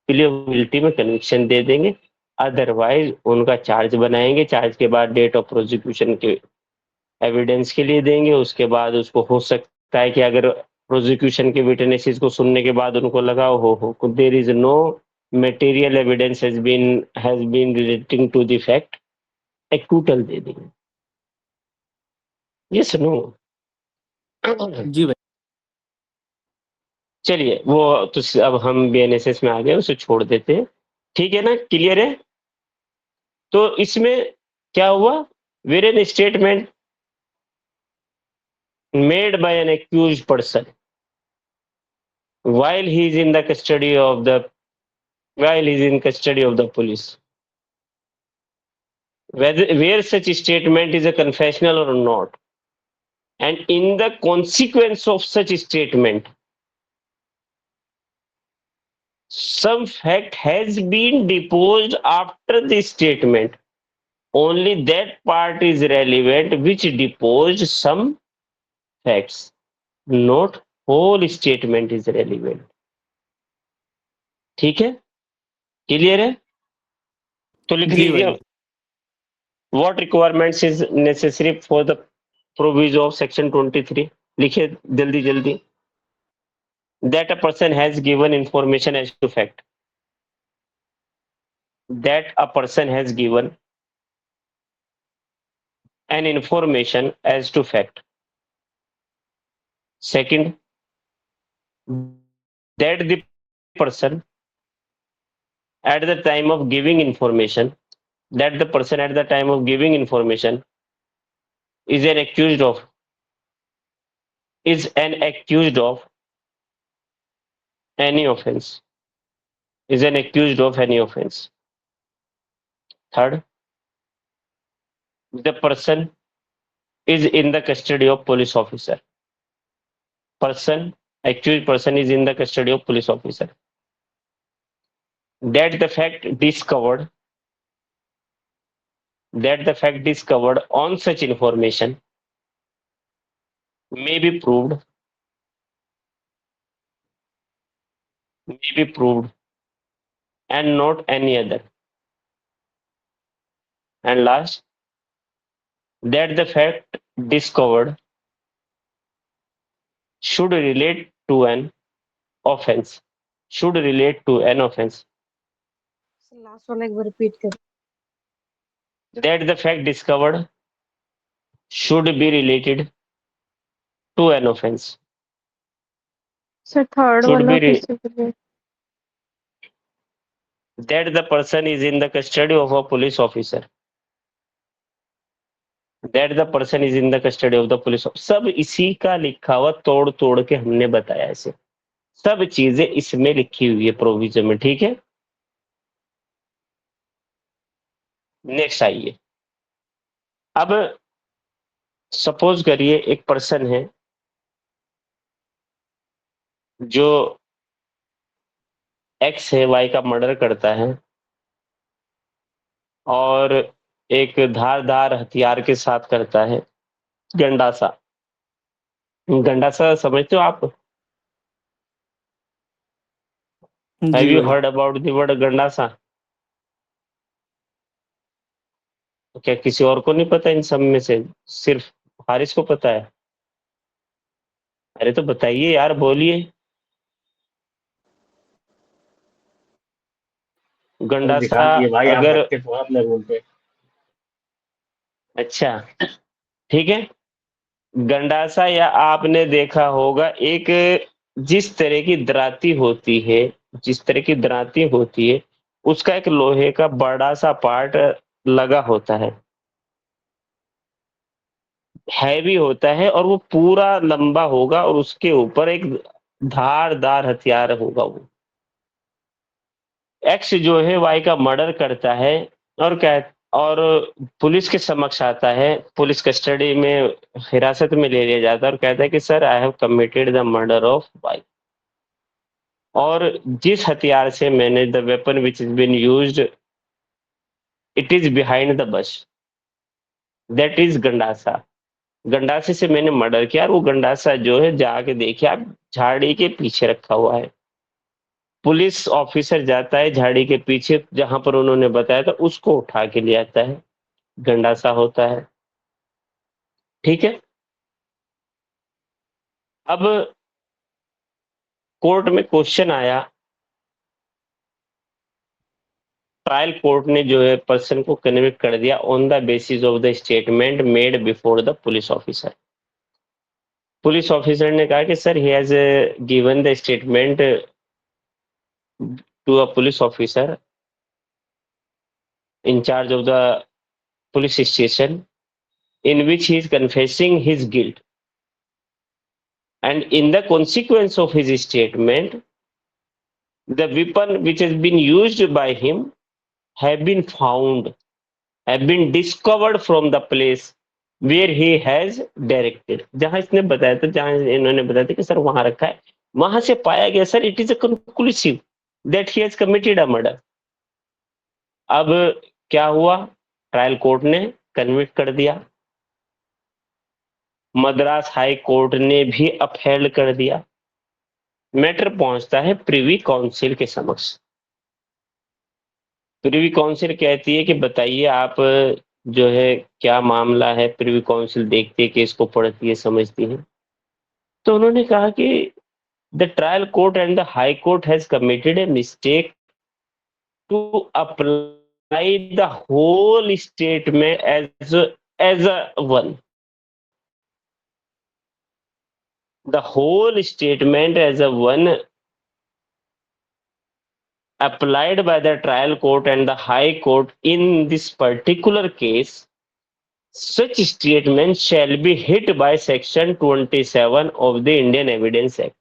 प्ली ऑफ गिल्टी में कन्विक्शन दे देंगे। अदरवाइज उनका चार्ज बनाएंगे, चार्ज के बाद डेट ऑफ प्रोसिक्यूशन के एविडेंस के लिए देंगे। उसके बाद उसको हो सकता है कि अगर प्रोसिक्यूशन के विटनेसेस को सुनने के बाद उनको लगा हो there is no material evidence has been relating to the fact, acquittal दे देंगे। Yes no? जी भाई। चलिए वो तो अब हम बीएनएसएस में आ गए, उसे छोड़ देते हैं। ठीक है ना? क्लियर है? तो इसमें क्या हुआ? Where an statement made by an accused person while he is in the custody of the while he is in custody of the police, where such statement is a confessional or not, and in the consequence of such statement some fact has been deposed after the statement, only that part is relevant which deposed some facts, not whole statement is relevant. ठीक है? Clear है? तो लिख जी लीजिए, भाई। what requirements is necessary for the proviso of section 23. लिखिए जल्दी जल्दी। that a person has given information as to fact, that a person has given an information as to fact. Second, that the person at the time of giving information, that the person at the time of giving information is an accused of any offense, is an accused of any offense. Third, the person is in the custody of police officer. Accused person is in the custody of police officer. That the fact discovered on such information may be proved and not any other. And last, that the fact discovered should relate to an offense. Last वाला एक बार repeat कर। That the fact discovered should be related to an offense. Sir third Should वाला be फिर से बोलिए। that the person is in the custody of a police officer. That the person is in the custody of the police. सब इसी का लिखा हुआ तोड़ तोड़ के हमने बताया इसे, सब चीजें इसमें लिखी हुई है प्रोविजन में, ठीक है। नेक्स्ट आइए, अब सपोज करिए एक पर्सन है जो एक्स है, वाई का मर्डर करता है और एक धारदार हथियार के साथ करता है, गंडासा। गंडासा समझते हो आप? हैव जी यू भाई। Heard about the word gandasa? क्या किसी और को नहीं पता इन सब में से? सिर्फ हारिस को पता है? अरे तो बताइए यार, बोलिए। गंडासा दिखा दिए भाई, आप अगर, बच्चे तो आप नहीं बोलते। अच्छा ठीक है, गंडासा या आपने देखा होगा एक, जिस तरह की दराती होती है, जिस तरह की दराती होती है उसका एक लोहे का बड़ा सा पार्ट लगा होता है, हैवी होता है और वो पूरा लंबा होगा और उसके ऊपर एक धारदार हथियार होगा। वो एक्स जो है वाई का मर्डर करता है और और पुलिस के समक्ष आता है, पुलिस कस्टडी में हिरासत में ले लिया जाता है और कहता है कि sir I have committed the murder of Y, और जिस हथियार से मैंने, the weapon which is been used, it is behind the bus, that is gandasa. गंडासे से मैंने मर्डर किया और वो गंडासा जो है जाके देखिए आप, झाड़ी के पीछे रखा हुआ है। पुलिस ऑफिसर जाता है झाड़ी के पीछे जहां पर उन्होंने बताया था, उसको उठा के ले आता है, गंडासा होता है, ठीक है। अब कोर्ट में क्वेश्चन आया, ट्रायल कोर्ट ने जो है पर्सन को कन्विक्ट कर दिया on the basis of the statement made before the police officer. Police officer ने कहा कि sir he has given the statement to a police officer in charge of the police station, in which he is confessing his guilt, and in the consequence of his statement the weapon which has been used by him have been found, have been discovered from the place where he has directed। जहां इसने बताया था, जहां इन्होंने बताया था कि sir वहां रखा है, वहां से पाया गया sir it is a conclusive that he has committed a murder. अब क्या हुआ, ट्रायल कोर्ट ने कन्विक्ट कर दिया, मद्रास हाई कोर्ट ने भी अपहेल्ड कर दिया। मैटर पहुंचता है प्रिवी काउंसिल के समक्ष। प्रिवी काउंसिल कहती है कि बताइए आप जो है क्या मामला है। प्रिवी काउंसिल देखती है, केस को पढ़ती है, समझती है। तो उन्होंने कहा कि the trial court and the High Court has committed a mistake to apply the whole statement as a one, the whole statement as a one applied by the trial court and the high court in this particular case, such statement shall be hit by section 27 of the Indian Evidence Act।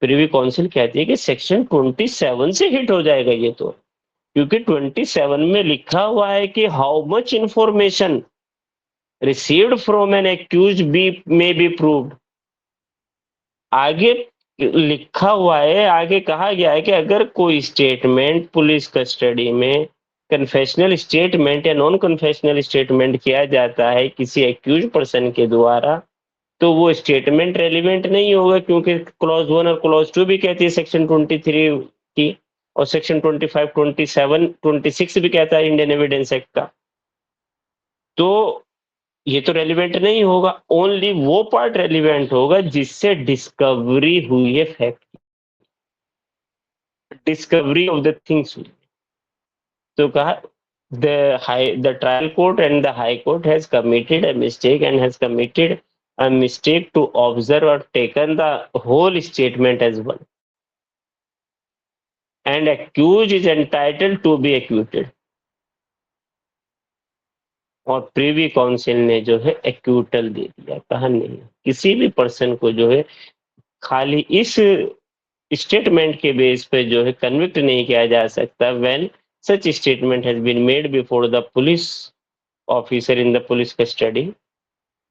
Privy Council कहती है कि section 27 से hit हो जाएगा ये तो, क्योंकि 27 में लिखा हुआ है कि how much information received from an accuse be may be proved. आगे लिखा हुआ है, आगे कहा गया है कि अगर कोई स्टेटमेंट पुलिस कस्टडी में कन्फेशनल स्टेटमेंट या नॉन कन्फेशनल स्टेटमेंट किया जाता है किसी एक्यूज पर्सन के द्वारा, तो वो स्टेटमेंट रेलिवेंट नहीं होगा, क्योंकि क्लॉज 1 और क्लॉज 2 भी कहती है सेक्शन 23 की, और सेक्शन 25, 27, 26 भी कहता है इंडियन एविडेंस एक्ट का। तो ये तो रेलिवेंट नहीं होगा, ओनली वो पार्ट रेलिवेंट होगा जिससे डिस्कवरी हुई है, fact discovery of the things. तो कहा the trial court and the high court has committed a mistake and has committed a mistake to observe or taken the whole statement as one, and accused is entitled to be acquitted। और Privi council ने जो है acquittal दे दिया। कहा नहीं, किसी भी person को जो है खाली इस स्टेटमेंट के बेस पे जो है कन्विक्ट नहीं किया जा सकता when such statement has been made before the police officer in the police custody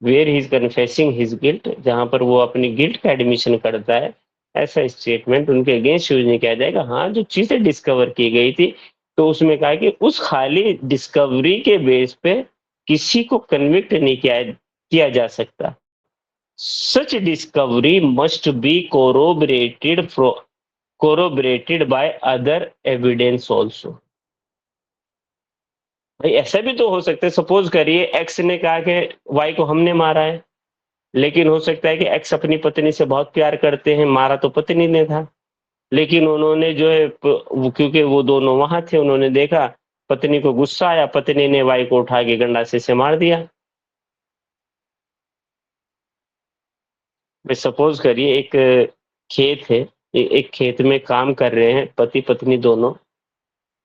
where he is confessing his guilt, जहां पर वो अपनी गिल्ट का एडमिशन करता है, ऐसा स्टेटमेंट उनके अगेंस्ट यूज नहीं किया जाएगा। हाँ, जो चीजें डिस्कवर की गई थी तो उसमें कहा कि उस खाली डिस्कवरी के बेस पे किसी को कन्विक्ट नहीं किया जा सकता। Such discovery must be corroborated by other evidence also। भाई ऐसा भी तो हो सकता है, सपोज करिए एक्स ने कहा कि वाई को हमने मारा है, लेकिन हो सकता है कि एक्स अपनी पत्नी से बहुत प्यार करते हैं, मारा तो पत्नी ने था, लेकिन उन्होंने जो है क्योंकि वो दोनों वहां थे, उन्होंने देखा, पत्नी को गुस्सा आया, पत्नी ने वाई को उठा के गंडासे से मार दिया। मैं सपोज करिए एक खेत है, एक खेत में काम कर रहे हैं पति पत्नी दोनों,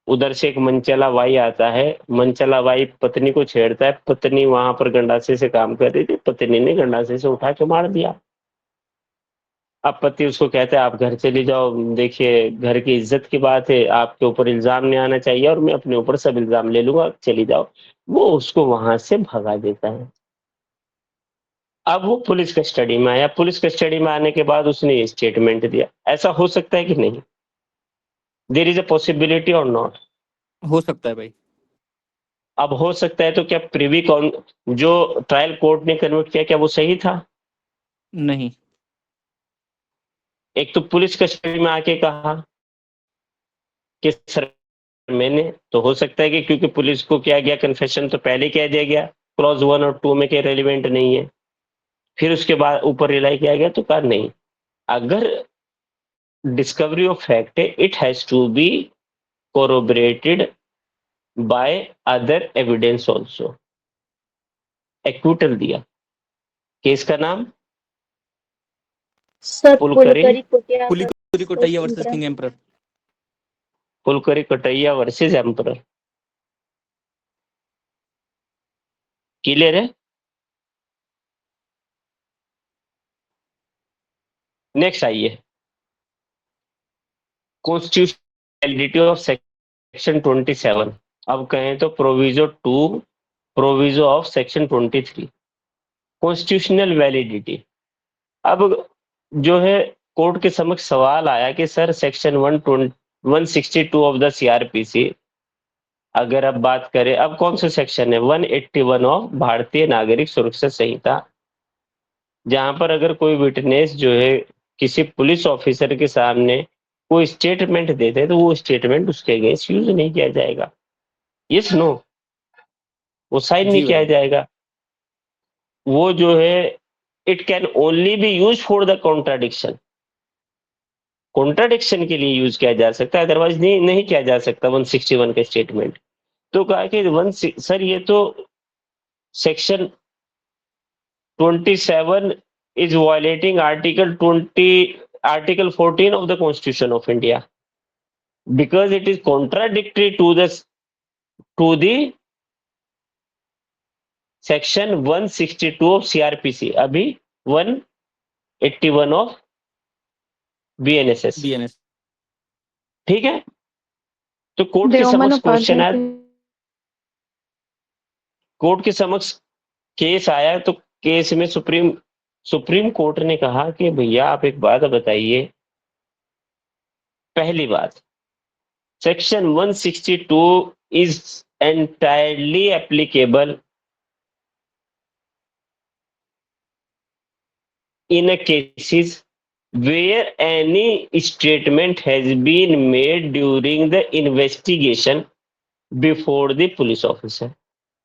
उधर से एक मनचला वाई आता है, मनचला वाई पत्नी को छेड़ता है, पत्नी वहां पर गंडासे से काम कर रही थी, पत्नी ने गंडासे से उठा के मार दिया। अब पति उसको कहता है आप घर चली जाओ, देखिए घर की इज्जत की बात है, आपके ऊपर इल्जाम नहीं आना चाहिए और मैं अपने ऊपर सब इल्जाम ले लूंगा, चली जाओ। वो उसको वहां से भगा देता है। अब वो पुलिस कस्टडी में आया, पुलिस कस्टडी में आने के बाद उसने ये स्टेटमेंट दिया। ऐसा हो सकता है कि नहीं? देयर इज अ पॉसिबिलिटी और नॉट? हो सकता है भाई। अब हो सकता है तो क्या प्रीवी कौन जो ट्रायल कोर्ट ने कन्वर्ट किया, क्या वो सही था? नहीं। एक तो पुलिस कस्टडी में आके कहा कि सर मैंने, तो हो सकता है कि क्योंकि पुलिस को किया गया कन्फेशन तो पहले कह दिया गया, क्लॉज 1 और 2 में के रेलिवेंट नहीं है, फिर उसके बाद ऊपर रिलाई किया गया तो कहा नहीं, अगर डिस्कवरी ऑफ फैक्ट है it has to be corroborated by other evidence also। Acquittal दिया। केस का नाम sir Pulukuri Pulukuri Kottaya Pulukuri Kottaya versus king emperor. Pulukuri Kottaya versus emperor. Clear है? नेक्स्ट आइए, कॉन्स्टिट्यूशनलिटी ऑफ सेक्शन 27। अब कहें तो proviso 2, proviso of section 23, constitutional validity. अब जो है कोर्ट के समक्ष सवाल आया कि sir section 162 of the CrPC, अगर अब बात करें, अब कौन सा सेक्शन है, 181 ऑफ भारतीय नागरिक सुरक्षा संहिता, जहां पर अगर कोई विटनेस जो है किसी पुलिस ऑफिसर के सामने कोई स्टेटमेंट देते हैं तो वो स्टेटमेंट उसके अगेंस्ट यूज नहीं किया जाएगा। Yes no? वो साइन नहीं जी किया भाई। जाएगा। वो जो है it can only B use for the contradiction, contradiction के लिए यूज किया जा सकता है, अदरवाइज नहीं किया जा सकता 161 का स्टेटमेंट। तो कहा कि सर ये तो section 27 is violating article 14 of the Constitution of India because it is contradictory to the section 162 of CRPC, अभी 181 of BNSS। बीएनएस। ठीक है, तो कोर्ट के देवमन समक्ष क्वेश्चन आया, उपाध्याय कोर्ट के समक्ष केस आया, तो केस में सुप्रीम कोर्ट ने कहा कि भैया आप एक बात बताइए, पहली बात, section 162 is entirely applicable in a cases where any statement has been made during the investigation before the police officer।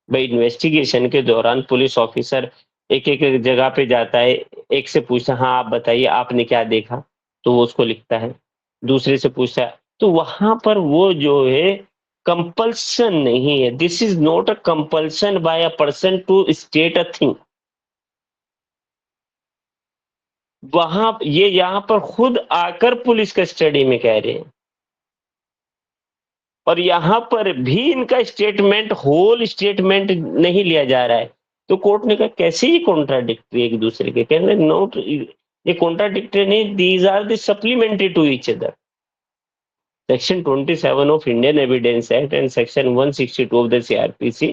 भाई इन्वेस्टिगेशन के दौरान पुलिस ऑफिसर एक एक जगह पे जाता है, एक से पूछता है हाँ आप बताइए आपने क्या देखा, तो वो उसको लिखता है, दूसरे से पूछता है, तो वहां पर वो जो है कंपल्सन नहीं है। This is not a compulsion by a person to state a thing. वहां ये यहां पर खुद आकर पुलिस कस्टडी में कह रहे हैं और यहाँ पर भी इनका स्टेटमेंट, होल स्टेटमेंट नहीं लिया जा रहा है। तो कोर्ट ने कहा कैसे ये कॉन्ट्राडिक्टरी एक दूसरे के, कह रहे नोट ये कॉन्ट्राडिक्टरी नहीं, these are the supplementary to each other. Section 27 of Indian Evidence Act and Section 162 of the CRPC,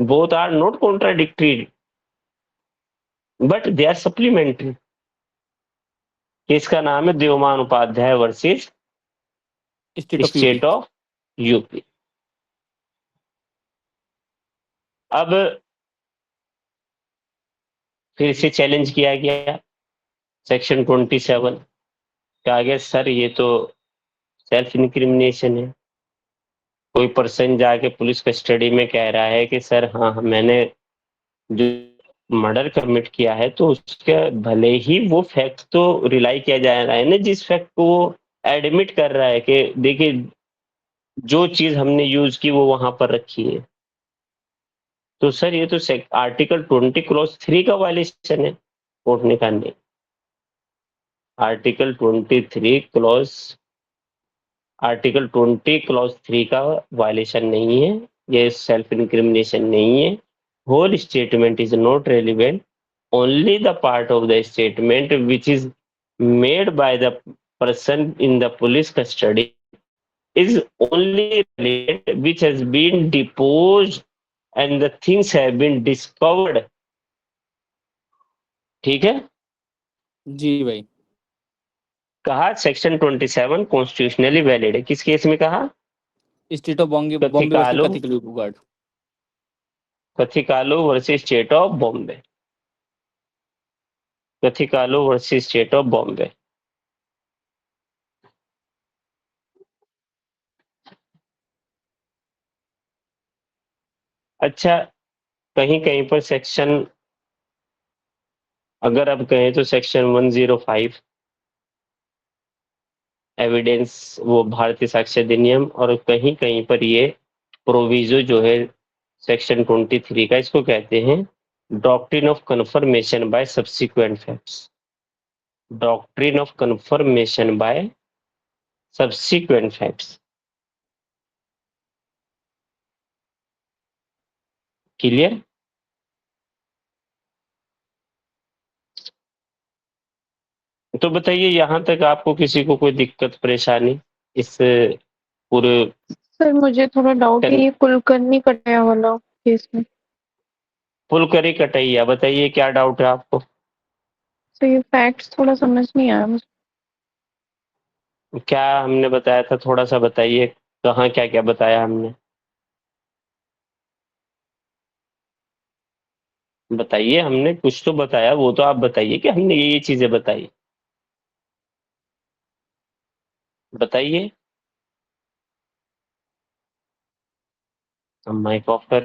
both are not contradictory, but they are supplementary. इसका नाम है Devman Upadhyay versus state of UP. अब फिर से challenge किया गया section 27, कहा गया सर ये तो सेल्फ इंक्रिमिनेशन है। कोई पर्सन जाके पुलिस कस्टडी में कह रहा है कि सर हाँ मैंने जो मर्डर कमिट किया है, तो उसके भले ही वो फैक्ट तो रिलाई किया जा रहा है ना, जिस फैक्ट को वो एडमिट कर रहा है कि देखिए जो चीज हमने यूज की वो वहां पर रखी है। तो सर ये तो आर्टिकल 20 क्लॉज 3 का वायलेशन है। कोर्ट ने कहा नहीं, आर्टिकल 20 क्लॉज 3 का वायलेशन नहीं है, ये सेल्फ इंक्रिमिनेशन नहीं है। Whole statement is not relevant, only the part of the statement which is made by the person in the police custody is only relevant, which has been deposed and the things have been discovered। ठीक है जी भाई। कहा section 27 constitutionally valid है। किस case में कहा? State of Bombay versus Kathi Kalu गार्ड, Kathi Kalu versus state of Bombay, Kathi Kalu versus state of Bombay. अच्छा, कहीं कहीं पर सेक्शन, अगर आप कहें तो सेक्शन 105 एविडेंस, वो भारतीय साक्ष्य अधिनियम, और कहीं कहीं पर ये प्रोविजो जो है सेक्शन 23 का, इसको कहते हैं doctrine of conformation bye subsequent facts. Doctrine of conformation bye subsequent facts. Clear? तो बताइए यहाँ तक आपको किसी को कोई दिक्कत परेशानी इस पूरे? सर मुझे थोड़ा डाउट है ये कुलकर्णी कटाया वाला केस में। पुलकरी कटैया, बताइए क्या डाउट है आपको? तो ये फैक्ट्स थोड़ा समझ नहीं आया मुझे। क्या हमने बताया था, थोड़ा सा बताइए, कहाँ क्या क्या बताया हमने? बताइए, हमने कुछ तो बताया, वो तो आप बताइए कि हमने ये चीजें बताई, बताइए। माइक ऑफ कर,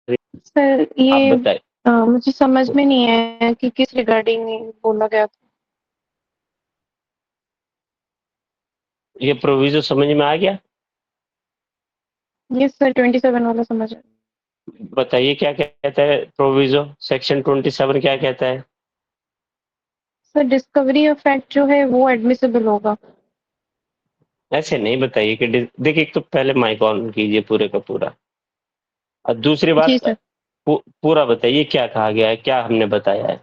सर आप ये बताइए। मुझे समझ में नहीं आया कि किस रिगार्डिंग बोला गया था। ये प्रोविजो समझ में आ गया? ये सर 27 वाला समझ आया। बताइए क्या कहता है प्रोविजो, सेक्शन 27 क्या कहता है? सर डिस्कवरी ऑफ फैक्ट जो है वो एडमिसिबल होगा। ऐसे नहीं बताइए कि देखिए, एक तो पहले माइक ऑन कीजिए पूरे का पूरा, और दूसरी बात जी सर। पूरा बताइए क्या कहा गया है, क्या हमने बताया है,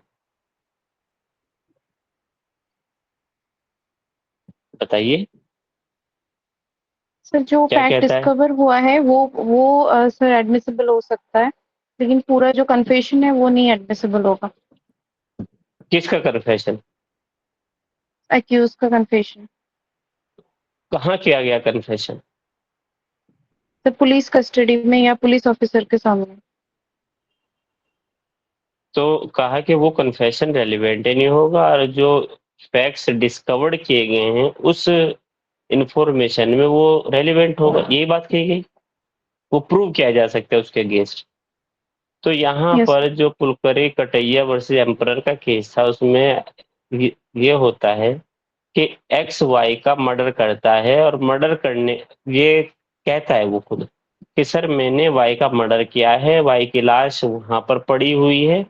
बताइए सर जो क्या फैक्ट कहता है। डिस्कवर हुआ है वो सर एडमिसिबल हो सकता है, लेकिन पूरा जो कन्फेशन है वो नहीं एडमिसिबल होगा। किसका कन्फेशन? एक्यूज का कन्फेशन। कहाँ किया गया कन्फेशन? सर पुलिस कस्टडी में या पुलिस ऑफिसर के सामने। तो कहा कि वो कन्फेशन रेलिवेंट ही नहीं होगा, और जो फैक्ट्स डिस्कवर्ड किए गए हैं उस इंफॉर्मेशन में वो रेलिवेंट होगा, यही बात कही गई। वो प्रूव किया जा सकता है उसके अगेंस्ट। तो यहाँ यस। पर जो पुलकरी कटैया वर्सेस एम्परर का केस था, उसमें ये होता है कि एक्स वाई का मर्डर करता है, और मर्डर करने, ये कहता है वो खुद कि सर मैंने वाई का मर्डर किया है, वाई की लाश वहां पर पड़ी हुई है,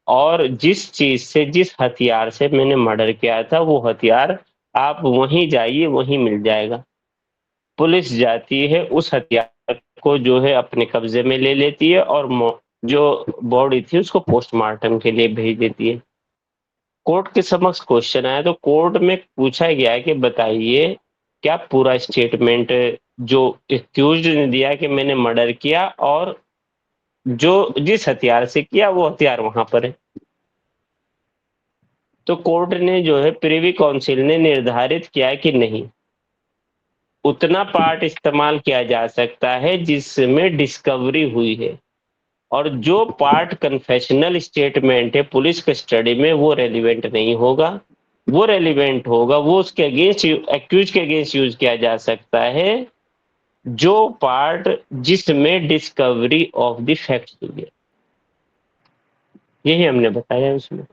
और जिस चीज से, जिस हथियार से मैंने मर्डर किया था, वो हथियार आप वहीं जाइए, वहीं मिल जाएगा। पुलिस जाती है, उस हथियार को जो है अपने कब्जे में ले लेती है और जो बॉडी थी उसको पोस्टमार्टम के लिए भेज देती है। कोर्ट के समक्ष क्वेश्चन आया तो कोर्ट में पूछा गया कि बताइए क्या पूरा स्टेटमेंट जो एक्यूज्ड ने दिया कि मैंने मर्डर किया और जो जिस हथियार से किया वो हथियार वहां पर है। तो कोर्ट ने जो है प्रिवी काउंसिल ने निर्धारित किया कि नहीं, उतना पार्ट इस्तेमाल किया जा सकता है जिसमें डिस्कवरी हुई है और जो पार्ट कन्फेशनल स्टेटमेंट है पुलिस कस्टडी में वो रेलिवेंट नहीं होगा। वो रेलिवेंट होगा, वो उसके अगेंस्ट एक्यूज के अगेंस्ट यूज किया जा सकता है जो पार्ट जिसमें डिस्कवरी ऑफ द फैक्ट हुई है। यही हमने बताया उसमें।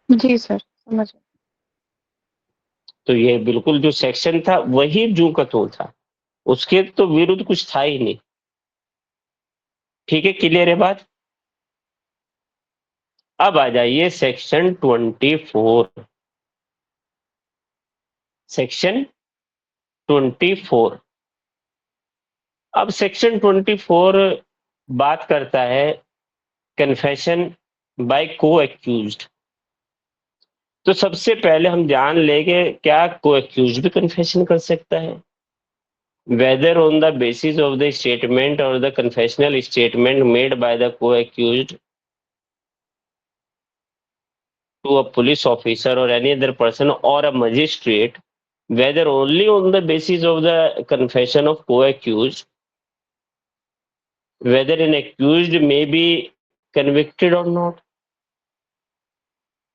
जी सर, समझ गए। तो ये बिल्कुल जो सेक्शन था वही जू का तू था, उसके तो विरुद्ध कुछ था ही नहीं। ठीक है, क्लियर है बात। अब आ जाइए सेक्शन 24। सेक्शन 24। अब सेक्शन 24 बात करता है कन्फेशन बाय को एक्यूज्ड। तो सबसे पहले हम जान लेंगे क्या को एक्यूज्ड भी कन्फेशन कर सकता है, whether on the basis of the statement or the confessional statement made by the co-accused to a police officer or any other person or a magistrate, whether only on the basis of the confession of co-accused, whether an accused may be convicted or not।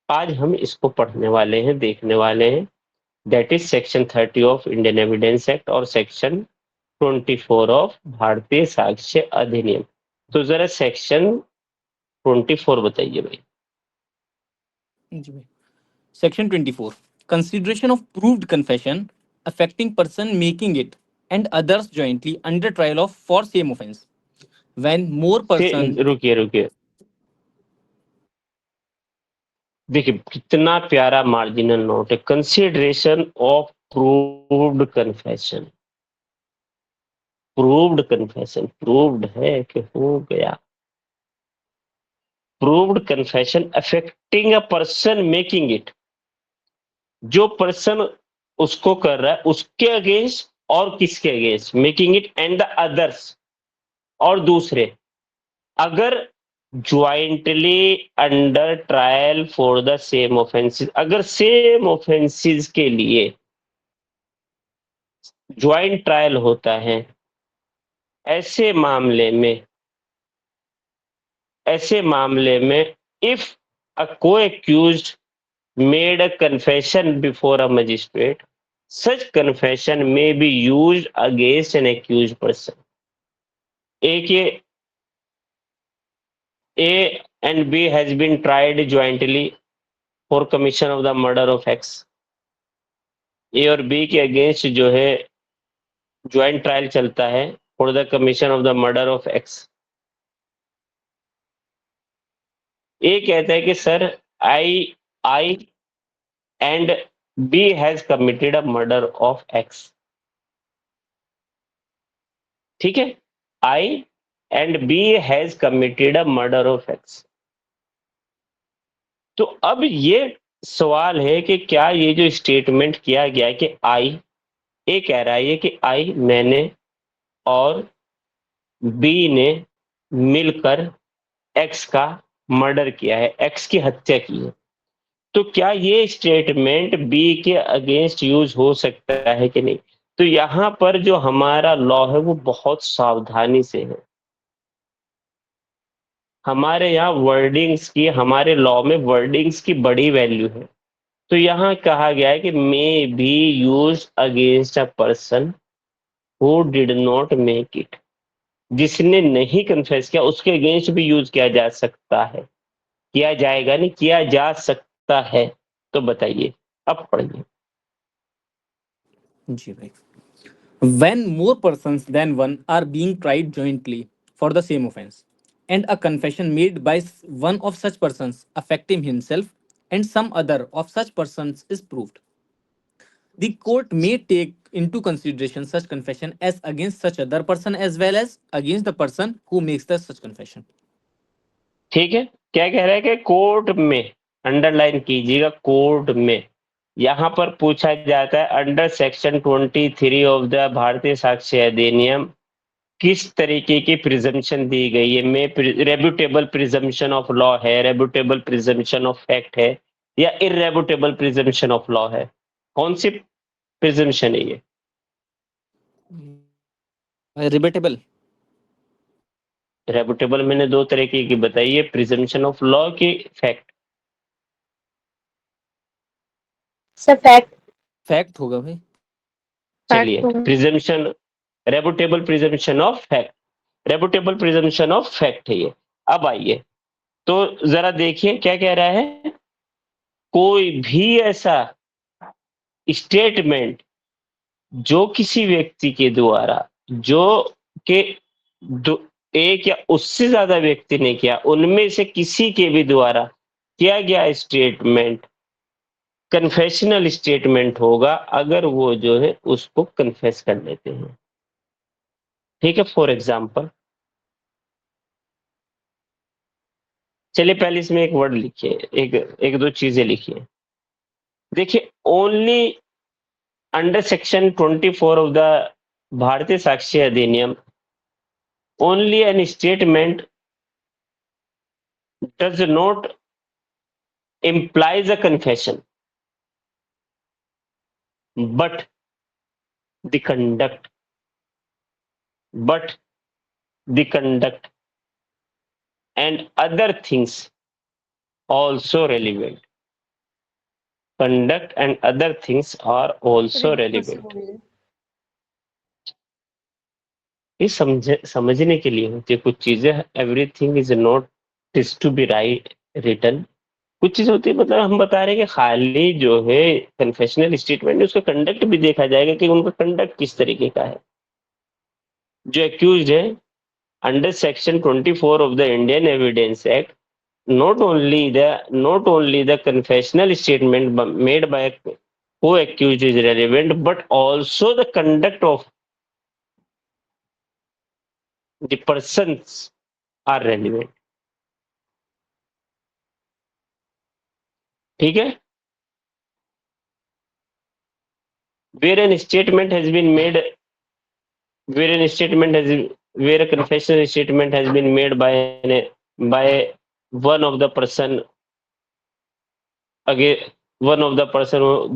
आज हम इसको पढ़ने वाले हैं, देखने वाले हैं। That is section 30 of Indian evidence act और सेक्शन 24 ऑफ भारतीय साक्ष्य अधिनियम। तो जरा सेक्शन 24 बताइए भाई। जी भाई। Section 24. Consideration of proved confession affecting person making it and others jointly under trial of for same offense. When more से person रुकिए रुकिए, देखिए कितना प्यारा मार्जिनल नोट है। Consideration of proved confession. Proved confession, proved है कि हो गया। Proved confession affecting a person making it, जो पर्सन उसको कर रहा है उसके अगेंस्ट और किसके against, making it and the others और दूसरे, अगर jointly under trial for the same offences, अगर सेम ऑफेंसेस के लिए ज्वाइंट ट्रायल होता है, ऐसे मामले में इफ अ को accused made a confession before a magistrate, such confession may be used against an accused person। एक ये A and B has been tried jointly for commission of the murder of X। A और B के against जो है joint trial चलता है for the commission of the murder of X। A कहता है कि sir I and B has committed a murder of X. ठीक है, I and B has committed a murder of X. तो अब ये सवाल है कि क्या ये जो स्टेटमेंट किया गया है कि आई, ए कह रहा है कि आई मैंने और बी ने मिलकर एक्स का मर्डर किया है, एक्स की हत्या की है, तो क्या ये स्टेटमेंट बी के अगेंस्ट यूज हो सकता है कि नहीं। तो यहां पर जो हमारा लॉ है वो बहुत सावधानी से है। हमारे यहाँ वर्डिंग्स की, हमारे लॉ में वर्डिंग्स की बड़ी वैल्यू है। तो यहाँ कहा गया है कि may be use against a person who did not make it, जिसने नहीं कन्फेस किया उसके अगेंस्ट भी यूज किया जा सकता है। किया जाएगा नहीं, किया जा सकता है। तो बताइए, अब पढ़िए। जी भाई। When more persons than one are being tried jointly for the same offense, and a confession made by one of such persons affecting himself and some other of such persons is proved, The court may take into consideration such confession as against such other person as well as against the person who makes the such confession. ठीक है, क्या कह रहा है कि court में, underline कीजिएगा, court में यहां पर पूछा जाता है अंडर सेक्शन 23 ऑफ द भारतीय साक्ष्य अधिनियम किस तरीके की प्रिजम्पशन दी गई है। में रेब्यूटेबल प्रिजम्पशन ऑफ लॉ है, रेब्यूटेबल प्रिजम्पशन ऑफ फैक्ट है, या इरेब्यूटेबल प्रिजम्पशन ऑफ लॉ है? कौन सी प्रिजम्पशन है ये? Rebuttable. रेब्यूटेबल मैंने दो तरीके की बताई है, प्रिजम्पशन ऑफ लॉ की फैक्ट। Sir fact. फैक्ट होगा भाई। चलिए, होगा। Presumption, rebuttable presumption of fact, rebuttable presumption of fact है ये। अब आइए तो जरा देखिए क्या कह रहा है। कोई भी ऐसा स्टेटमेंट जो किसी व्यक्ति के द्वारा, जो के एक या उससे ज्यादा व्यक्ति ने किया, उनमें से किसी के भी द्वारा किया गया स्टेटमेंट कन्फेशनल स्टेटमेंट होगा अगर वो जो है उसको कन्फेस कर लेते हैं। ठीक है, फॉर एग्जाम्पल चलिए पहले इसमें एक वर्ड लिखिए, एक दो चीजें लिखिए। देखिए, only under section 24 of the भारतीय साक्ष्य अधिनियम, only an statement does not implies a confession, but the conduct and other things also relevant. Conduct and other things are also relevant. ये समझने के लिए होती है कुछ चीजें। Everything is not is to be right written. कुछ चीज होती है, मतलब हम बता रहे हैं कि खाली जो है कन्फेशनल स्टेटमेंट है, उसका कंडक्ट भी देखा जाएगा कि उनका कंडक्ट किस तरीके का है। जो एक्यूज है under section 24 of the Indian evidence act, not only the confessional statement made by a co-accused is relevant, but also the conduct of the persons are relevant. ठीक है, where a confessional statement has been made by one of the person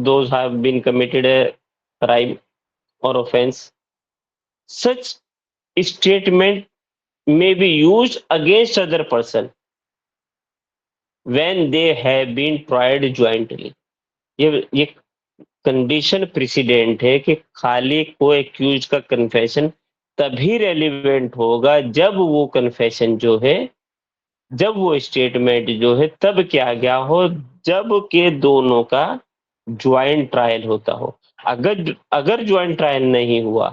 those have been committed a crime or offense, such statement may be used against other person when they have been tried jointly. ये condition president है कि खाली को accused का confession तभी relevant होगा जब वो कन्फेशन जो है, जब वो स्टेटमेंट जो है तब क्या गया हो, जब के दोनों का ज्वाइंट ट्रायल होता हो। अगर ज्वाइंट ट्रायल नहीं हुआ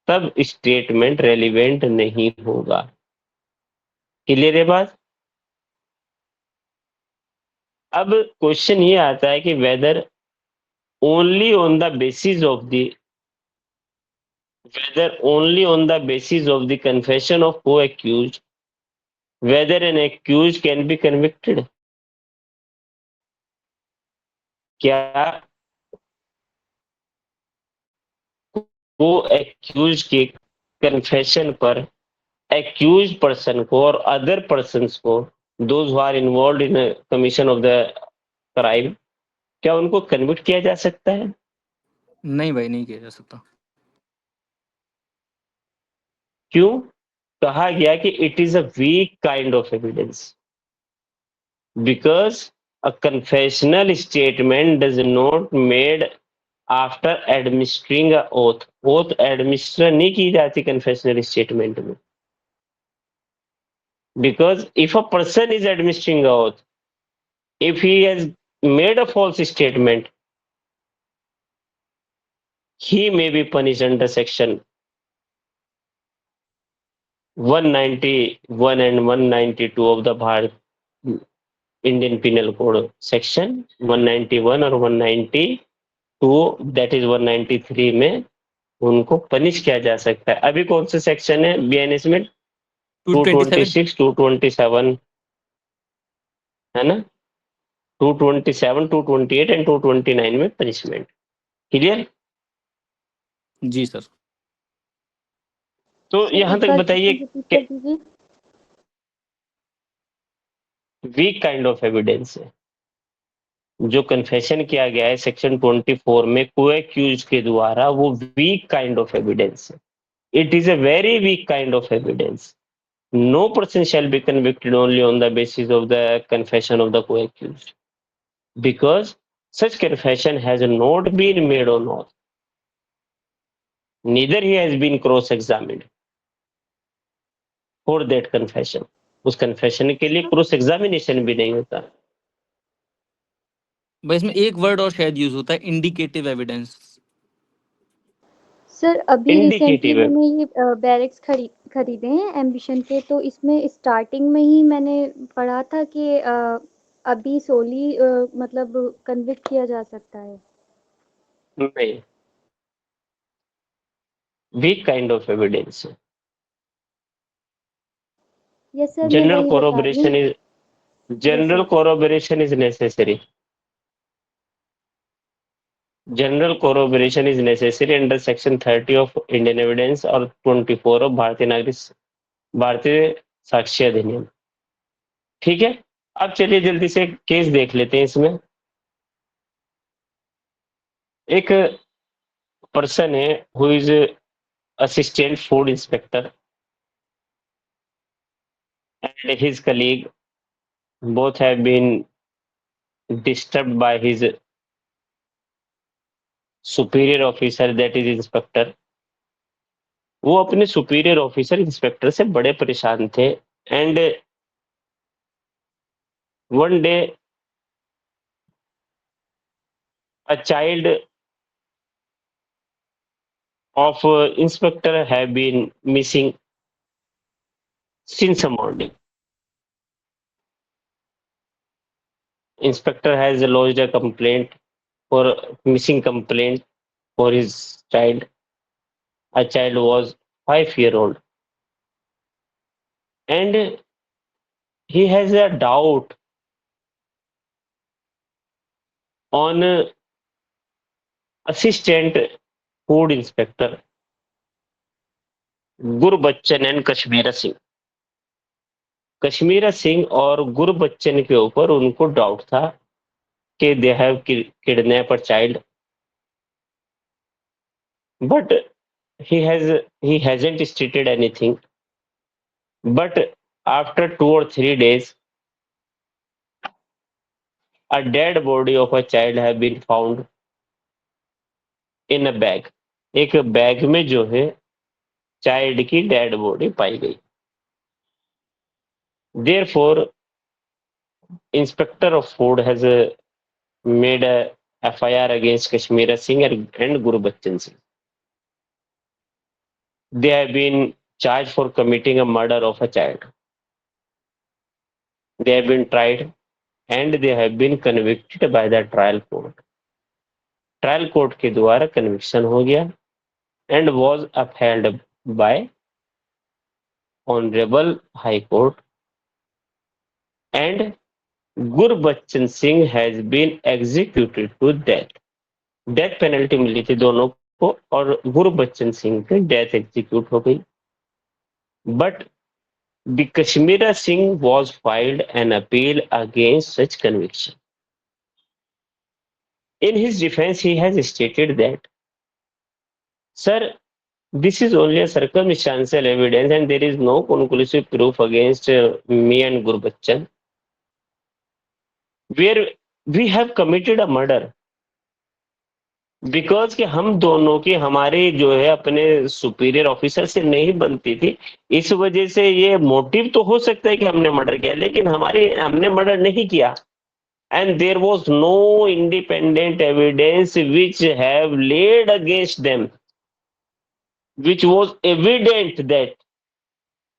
तब स्टेटमेंट रेलिवेंट नहीं होगा। क्लियर है बात? अब क्वेश्चन ये आता है कि weather only on the basis of the confession of co-accused, whether an accused can be convicted. क्या co-accused के confession पर accused person को और other persons को, those who are involved in a commission of the crime, क्या उनको convict किया जा सकता है? नहीं भाई, नहीं किया जा सकता। क्यों? कहा गया कि it is a weak kind of evidence, because a confessional statement does not made after administering a oath. Oath administer नहीं की जाती कन्फेशनल स्टेटमेंट में, because if a person is administering a oath, if he has made a false statement, he may be punished under section 191 and 192 of the Bharat Indian Penal Code, section 191 or 192 तो that is 193 में उनको punish किया जा सकता है। अभी कौन सा सेक्शन है बीएनएस में? 227 226, 227 है ना, 227, 228 एंड 229 में पनिशमेंट। क्लियर? जी सर। तो सर यहां एक तक बार बताइए रिपीट कि कर दीजिए। वीक काइंड ऑफ एविडेंस है जो कन्फेशन किया गया है सेक्शन 24 में को एक्यूज के द्वारा, वो वीक काइंड ऑफ एविडेंस है। It is a very weak kind of evidence. No person shall be convicted only on the basis of the confession of the co accuse because such confession has not been made on oath. Neither he has been cross-examined for that confession. उस confession के लिए cross examination भी नहीं होता। भाई इसमें एक word और शायद यूज होता है, इंडिकेटिव एविडेंस। सर अभी रिसेंटली इंडिकेटिव मैंने ये बैरक्स खरीदे हैं एम्बिशन के, तो इसमें स्टार्टिंग में ही मैंने पढ़ा था कि अभी सोली मतलब कन्विक्ट किया जा सकता है। नहीं, weak kind of evidence. Yes sir, मैं जनरल वही बता रही हूँ। corroboration is necessary. General corroboration is necessary under section 30 of Indian Evidence और 24 of भारतीय साक्ष्य अधिनियम। ठीक है, अब चलिए जल्दी से केस देख लेते हैं। इसमें एक पर्सन है who is assistant food inspector and his colleague both have been disturbed by his superior officer, that is inspector. वो अपने सुपीरियर ऑफिसर इंस्पेक्टर से बड़े परेशान थे and one day a child of inspector have been missing since the morning. Inspector has lodged a complaint for missing complaint for his child. A child was 5-year-old and he has a doubt on assistant food inspector Gurbachan and Kashmira Singh. Kashmira Singh और गुरबच्चन के ऊपर उनको doubt था कि they have kidnapped a child, but he hasn't stated anything. But after 2 or 3 days, a dead body of a child have been found in a bag. एक bag में जो है चाइल्ड की डेड बॉडी पाई गई। Therefore, Inspector of Food has made a FIR against Kashmira Singh and Gurbachan Singh. They have been charged for committing a murder of a child. They have been tried and they have been convicted by the trial court. Trial court के द्वारा conviction हो गया and was upheld by Honorable High Court, and Gurbachan Singh has been executed to death. Death penalty मिली थी दोनों को और गुरबच्चन सिंह की डेथ एग्जीक्यूट हो गई। But the Kashmira Singh was filed an appeal against such conviction. In his defense, he has stated that, sir, this is only a circumstantial evidence and there is no conclusive proof against me and Gurbachan, where we have committed a murder. Because कि हम दोनों की हमारे जो है अपने superior officer से नहीं बनती थी, इस वजह से ये मोटिव तो हो सकता है कि हमने मर्डर किया, लेकिन हमने मर्डर नहीं किया। And there was no independent evidence which have led against them which was evident that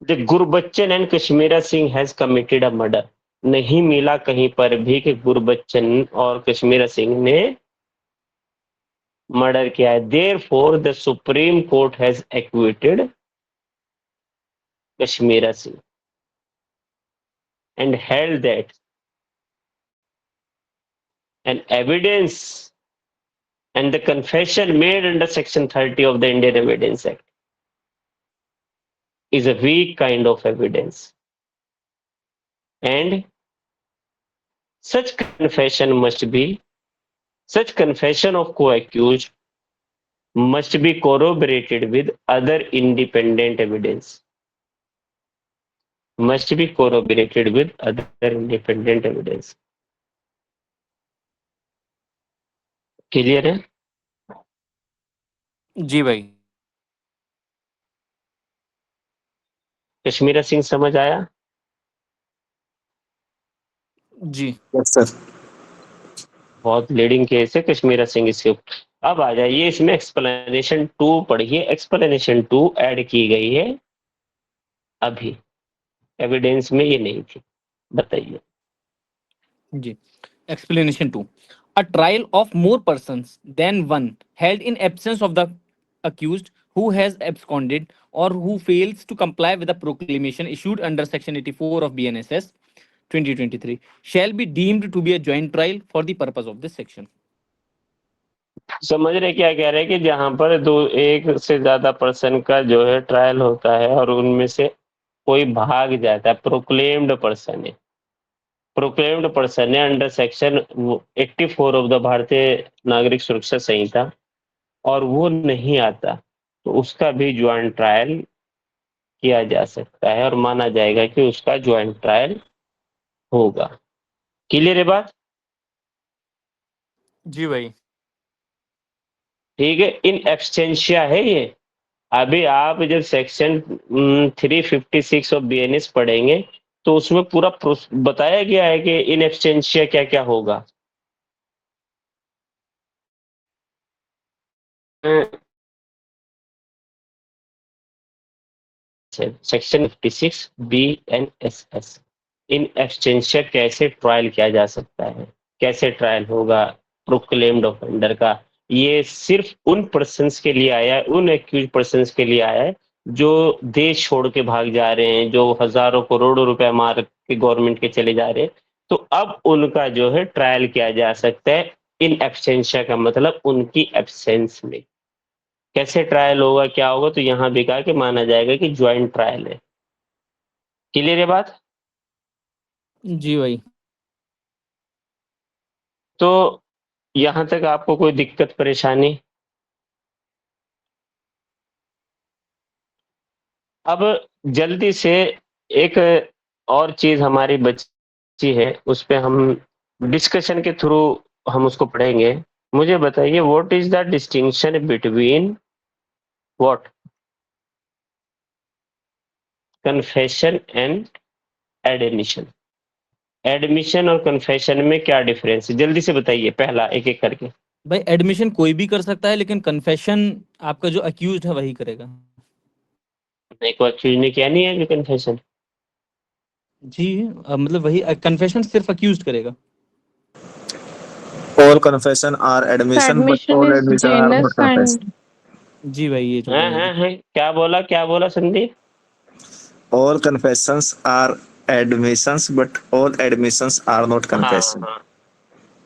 the Gurbachan and Kashmira Singh has committed a murder. नहीं मिला कहीं पर भी कि गुरबच्चन और कश्मीरा सिंह ने मर्डर किया है। Therefore the supreme court has acquitted Kashmira Singh and held that an evidence and the confession made under section 30 of the Indian Evidence Act is a weak kind of evidence, and such confession of co-accused must be corroborated with other independent evidence. Clear है? जी भाई। कश्मीरा सिंह समझ आया? जी yes sir. बहुत leading case है कश्मीरा सिंह इसके ऊपर। अब आ जाइए इसमें एक्सप्लेनेशन 2 पढ़िए। एक्सप्लेनेशन 2 ऐड की गई है अभी, एविडेंस में ये नहीं थी। बताइए। जी। Explanation 2. A trial of more persons than one held in absence of the accused who has absconded or who fails to comply with the proclamation issued under Section 84 of BNSS 2023 shall be deemed to be a joint trial for the purpose of this section. समझ रहे क्या कह रहे हैं कि जहां पर एक से ज्यादा पर्सन का जो है ट्रायल होता है और उनमें से कोई भाग जाता है, प्रोक्लेम्ड पर्सन है अंडर सेक्शन 84 ऑफ द भारतीय नागरिक सुरक्षा संहिता, और वो नहीं आता तो उसका भी ज्वाइंट ट्रायल किया जा सकता है और माना जाएगा कि उसका ज्वाइंट ट्रायल होगा। क्लियर है बात? जी भाई। ठीक है, इन एब्सटेंशिया है ये। अभी आप जब सेक्शन 356 ऑफ बीएनएस पढ़ेंगे तो उसमें पूरा बताया गया है कि इन एब्सटेंशिया क्या क्या होगा। सेक्शन 56 BNSS, इन एब्सटेंशिया कैसे ट्रायल किया जा सकता है, कैसे ट्रायल होगा प्रोक्लेम्ड ऑफेंडर का। ये सिर्फ उन पर्सन्स के लिए आया है, उन एक्यूज पर्सन्स के लिए आया है जो देश छोड़ के भाग जा रहे हैं, जो हजारों करोड़ों रुपए मार के गवर्नमेंट के चले जा रहे हैं, तो अब उनका जो है ट्रायल किया जा सकता है इन एब्सेंशिया का मतलब उनकी एब्सेंस में। कैसे ट्रायल होगा, क्या होगा, तो यहां भी कहा कि माना जाएगा कि ज्वाइंट ट्रायल है। क्लियर है बात? जी भाई। तो यहां तक आपको कोई दिक्कत परेशानी? अब जल्दी से एक और चीज हमारी बची है, उस पे हम डिस्कशन के थ्रू हम उसको पढ़ेंगे। मुझे बताइए, what is the distinction between what confession and admission? Admission और कन्फेशन में क्या डिफरेंस है, जल्दी से बताइए, पहला एक एक करके। भाई एडमिशन कोई भी कर सकता है, लेकिन कन्फेशन आपका जो अक्यूज्ड है वही करेगा। एक बार चीज ने किया नहीं है कि कन्फेशन? जी मतलब वही कन्फेशन सिर्फ अक्यूज्ड करेगा। All confession are admission, but Admission all is admission are not genus confession. जी भाई ये जो हाँ, क्या बोला Sandeep? All confessions are admissions, but all admissions are not confession. हाँ,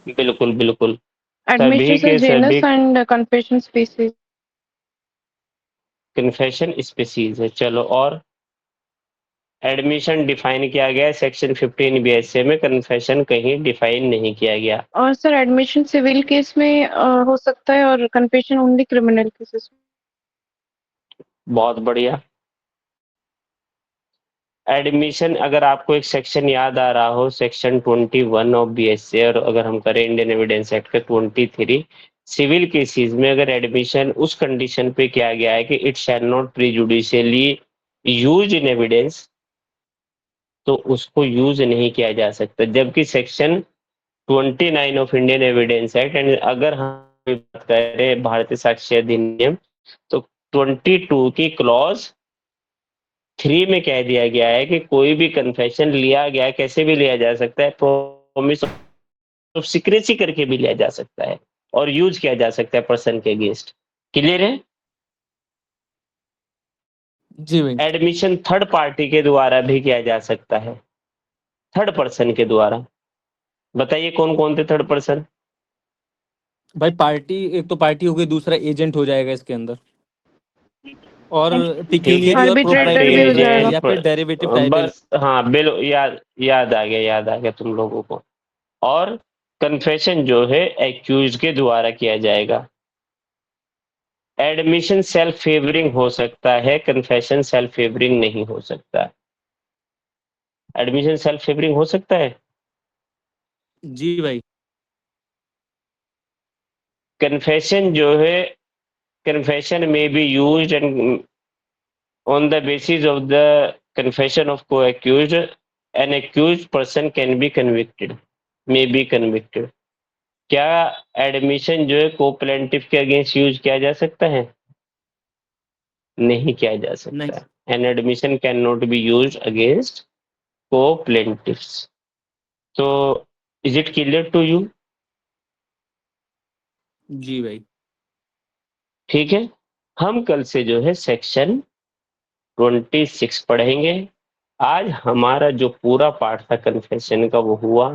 बिल्कुल बिल्कुल। admission सभी के is genus सभी and confession species. Confession species है। चलो, और एडमिशन डिफाइन किया गया है सेक्शन 15 बीएसए में, कन्फेशन कहीं डिफाइन नहीं किया गया। और सर एडमिशन सिविल केस में हो सकता है और कन्फेशन ओनली क्रिमिनल केसेस में। बहुत बढ़िया। एडमिशन, अगर आपको एक सेक्शन याद आ रहा हो, सेक्शन 21 ऑफ बीएसए, और अगर हम करें इंडियन एविडेंस एक्ट के 23 सिविल केसेस में, अगर एडमिशन उस कंडीशन पे किया गया है कि it shall not prejudicially use in evidence, तो उसको यूज नहीं किया जा सकता। जबकि section 29 of Indian evidence act, and अगर हम बात करें भारतीय साक्ष्य अधिनियम, तो 22 की क्लॉज 3 में कह दिया गया है कि कोई भी कन्फेशन लिया गया कैसे भी लिया जा सकता है, प्रॉमिस ऑफ सीक्रेसी करके भी लिया जा सकता है। और यूज किया जा सकता है पर्सन के अगेंस्ट। क्लियर है? जी भाई। एडमिशन थर्ड पार्टी के द्वारा भी किया जा सकता है, थर्ड पर्सन के द्वारा। बताइए कौन कौन थे थर्ड पर्सन? भाई पार्टी, एक तो पार्टी हो गई, दूसरा एजेंट हो जाएगा इसके अंदर, और पिक्यूलियरी और Arbitrator भी हो प्रोप्राइटरी जाएगा। या फिर डेरिवेटिव टाइटल। बस हाँ, बिल याद याद आ गया, याद आ गया तुम लोगों को। और कन्फेशन जो है एक्यूज के द्वारा किया जाएगा। एडमिशन सेल्फ फेवरिंग हो सकता है, कन्फेशन सेल्फ फेवरिंग नहीं हो सकता। एडमिशन सेल्फ फेवरिंग हो सकता है, जी भाई। कन्फेशन जो है, कन्फेशन में be used and on the basis of the confession of co-accused, an accused person can be convicted, may be convicted। क्या एडमिशन जो है को प्लेंटिफ के अगेंस्ट यूज किया जा सकता है? नहीं किया जा नहीं। सकता। An admission can not be use against को प्लेंटिफ्स। तो is it clear to you? जी भाई। ठीक है, हम कल से जो है सेक्शन 26 पढ़ेंगे। आज हमारा जो पूरा पार्ट था कन्फेशन का वो हुआ।